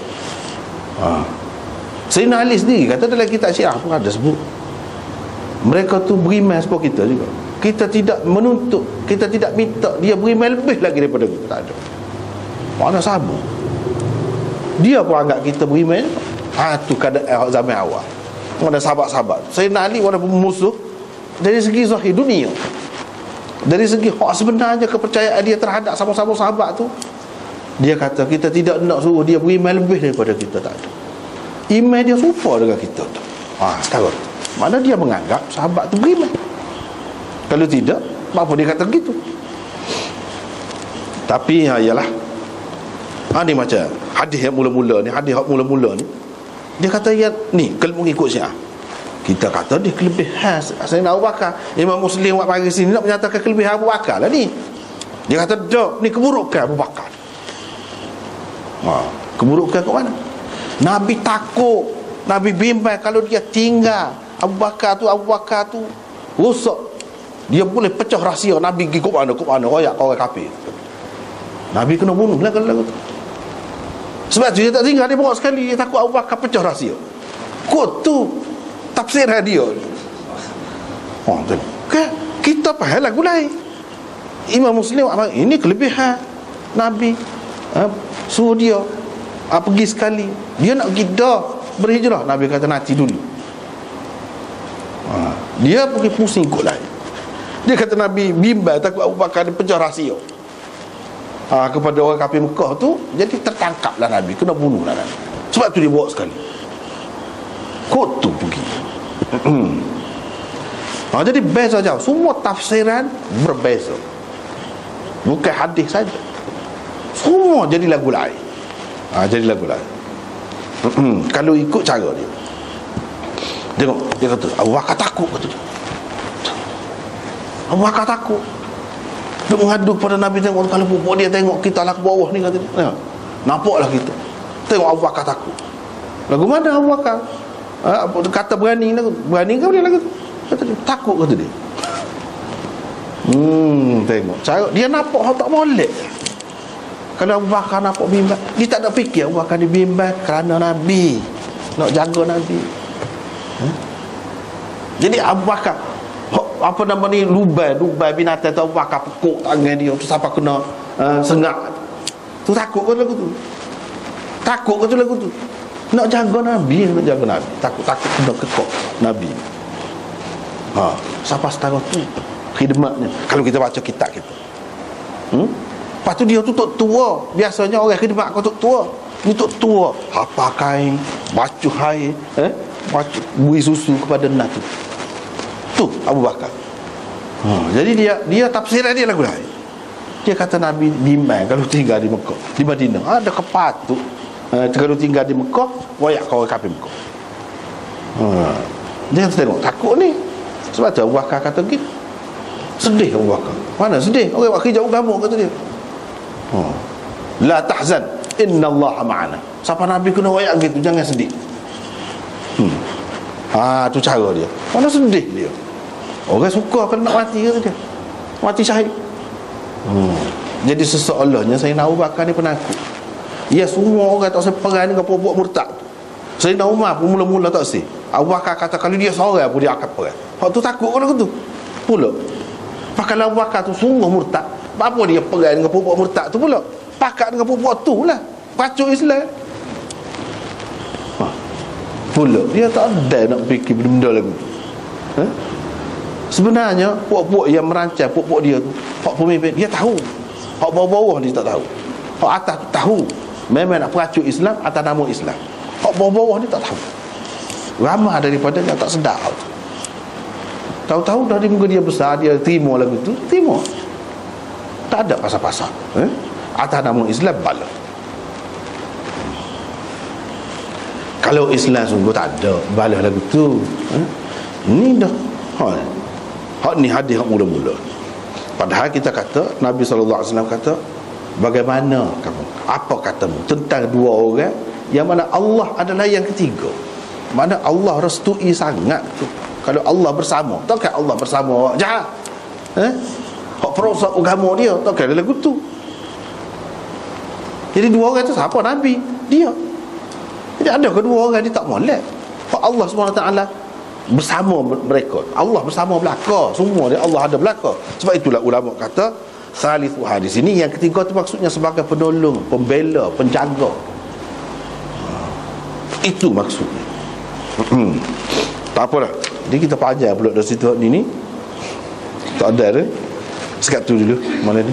Sayyidina Ali sendiri kata dalam kitab Syiah pun ada sebut. Mereka tu beriman seperti kita juga. Kita tidak menuntut, kita tidak minta dia beriman lebih lagi daripada kita, tak ada. Mana sama. Dia pun anggap kita beriman. Tu keadaan zaman awal. Ada sahabat-sahabat. Sayyidina Ali walaupun musuh dari segi zahir dunia, dari segi hak sebenarnya kepercayaan dia terhadap sama-sama sahabat tu, dia kata kita tidak nak suruh dia beriman lebih daripada kita, tak ada. Iman dia serupa dengan kita tu. Sekarang mana dia menganggap sahabat tu beriman. Kalau tidak, apa dia kata gitu? Tapi ialah ni macam hadis yang mula-mula ni, hadis yang mula-mula ni, dia kata ya ni kalau mengikut Syiah, kita kata dia kelebihan Sayyidina Abu Bakar. Imam Muslim buat pagi sini nak menyatakan kelebihan Abu Bakar lah ni. Dia kata dak, ni keburukan Abu Bakar. Keburukan kat mana? Nabi takut, Nabi bimbang kalau dia tinggal Abu Bakar tu rosak. Dia boleh pecah rahsia Nabi pergi ke mana royak orang kafir. Nabi kena bunuh lah kalau tu. Sebab tu dia tak tinggal, dia bawa sekali, dia takut Abu Bakar pecah rahsia. Kod tu tafsiran dia. Kita faham lagu lain. Imam Muslim ini kelebihan Nabi, suruh dia pergi sekali. Dia nak pergi dah berhijrah, Nabi kata nanti dulu. Dia pergi pusing ikut lain. Dia kata Nabi bimbang takut Abu Bakar dia pecah rahsia kepada orang kafir Mekah tu. Jadi tertangkaplah Nabi, kena bunuhlah Nabi. Sebab tu dia bawa sekali. Kod tu pergi. Jadi beza jauh. Semua tafsiran berbeza, bukan hadis saja. Semua jadi lagu lain. Jadi lagu lain. Kalau ikut cara dia, tengok dia kata Abu Bakar takut, kata dia. Abu Bakar takut. Dia mengadu kepada Nabi, tengok kalau pupuk dia tengok kita lah ke bawah ni, kata dia. Nampaklah kita. Tengok Abu Bakar takut. Lagu mana Abu Bakar? Kata berani ke boleh lagu tu? Kata dia takut, kata dia. Tengok cara dia nampak hak tak molek. Kalau Abu Bakar nampak bimbang, dia tak ada fikir Abu Bakar dia bimbang kerana Nabi, nak jaga Nabi. Jadi Abu Bakar apa nama ni, lubai binatang tu, Abu Bakar pekuk tangan dia tu sampai kena sengak tu. Takut ke lagu tu? Takut ke tu lagu tu? Nak jaga Nabi, takut kena kekok Nabi. Sampai setara tu khidmatnya. Kalau kita baca kitab kita, lepas tu dia tu tok tua. Biasanya orang khidmat kau tok tua. Ni tok tua, apa kain, baju air, bui susu kepada nak tu Abu Bakar. Jadi dia tafsiran dia lagu lain. Dia kata Nabi bimbang kalau tinggal di Mekah, di Madinah. Ada kepatut kalau tinggal di Mekah wayak kau orang kafir Mekah. Dia tengok takut ni. Sebab tu Abu Bakar kata gitu. Sedih Abu Bakar. Mana sedih? Orang buat kerja agama, kata dia. La tahzan, innallaha ma'ana. Siapa Nabi kena wayak gitu, jangan sedih. Tu cara dia. Mana sedih dia. Orang suka kalau nak mati, kata dia. Mati syahid. Jadi seseolahnya Sayyidina Abu Bakar ni penakut. Ya, semua orang tak usah perang dengan puak-puak murtad. Sayyidina Umar pun mula-mula tak usah. Abu Bakar kata kalau dia seorang pun dia akan perang. Hak tu takut kalau tu pula. Kalau Abu Bakar tu sungguh murtad, apa dia perang dengan puak-puak murtad tu pula? Pakat dengan puak-puak tu lah, pacuk Islam. Pula dia tak ada nak fikir benda-benda lagu tu. Sebenarnya puak-puak yang merancang, puak-puak dia tu, hak pemimpin dia tahu, hak bawah-bawah dia tak tahu. Hak atas tu tahu memang nak peracuk Islam atas nama Islam. Hak bawah-bawah ni tak tahu. Ramai daripada yang tak sedar tu. Tahu-tahu dari muka dia besar, dia terima lagu tu, terima. Tak ada pasal-pasal. Atas nama Islam bala. Kalau Islam sungguh tak ada bala lagu tu. Ni dah hak ni hadis hak mula-mula. Padahal kita kata Nabi SAW kata, bagaimana kamu, apa katamu tentang dua orang yang mana Allah adalah yang ketiga. Mana Allah restui sangat tu. Kalau Allah bersama, takkan Allah bersama awak jahat? Hak perosak agama dia, takkan ada lagu tu. Jadi dua orang tu siapa? Nabi, dia. Jadi ada kedua orang ni tak molek. Hak Allah SWT bersama mereka. Allah bersama belaka. Semua dia Allah ada belaka. Sebab itulah ulama kata Salisu hadis ini, yang ketiga tu maksudnya sebagai penolong, pembela, penjaga. Itu maksudnya. Tak apalah. Jadi kita panjang pula dari situ ni. Tak ada dah. Sekat tu dulu. Mana ni?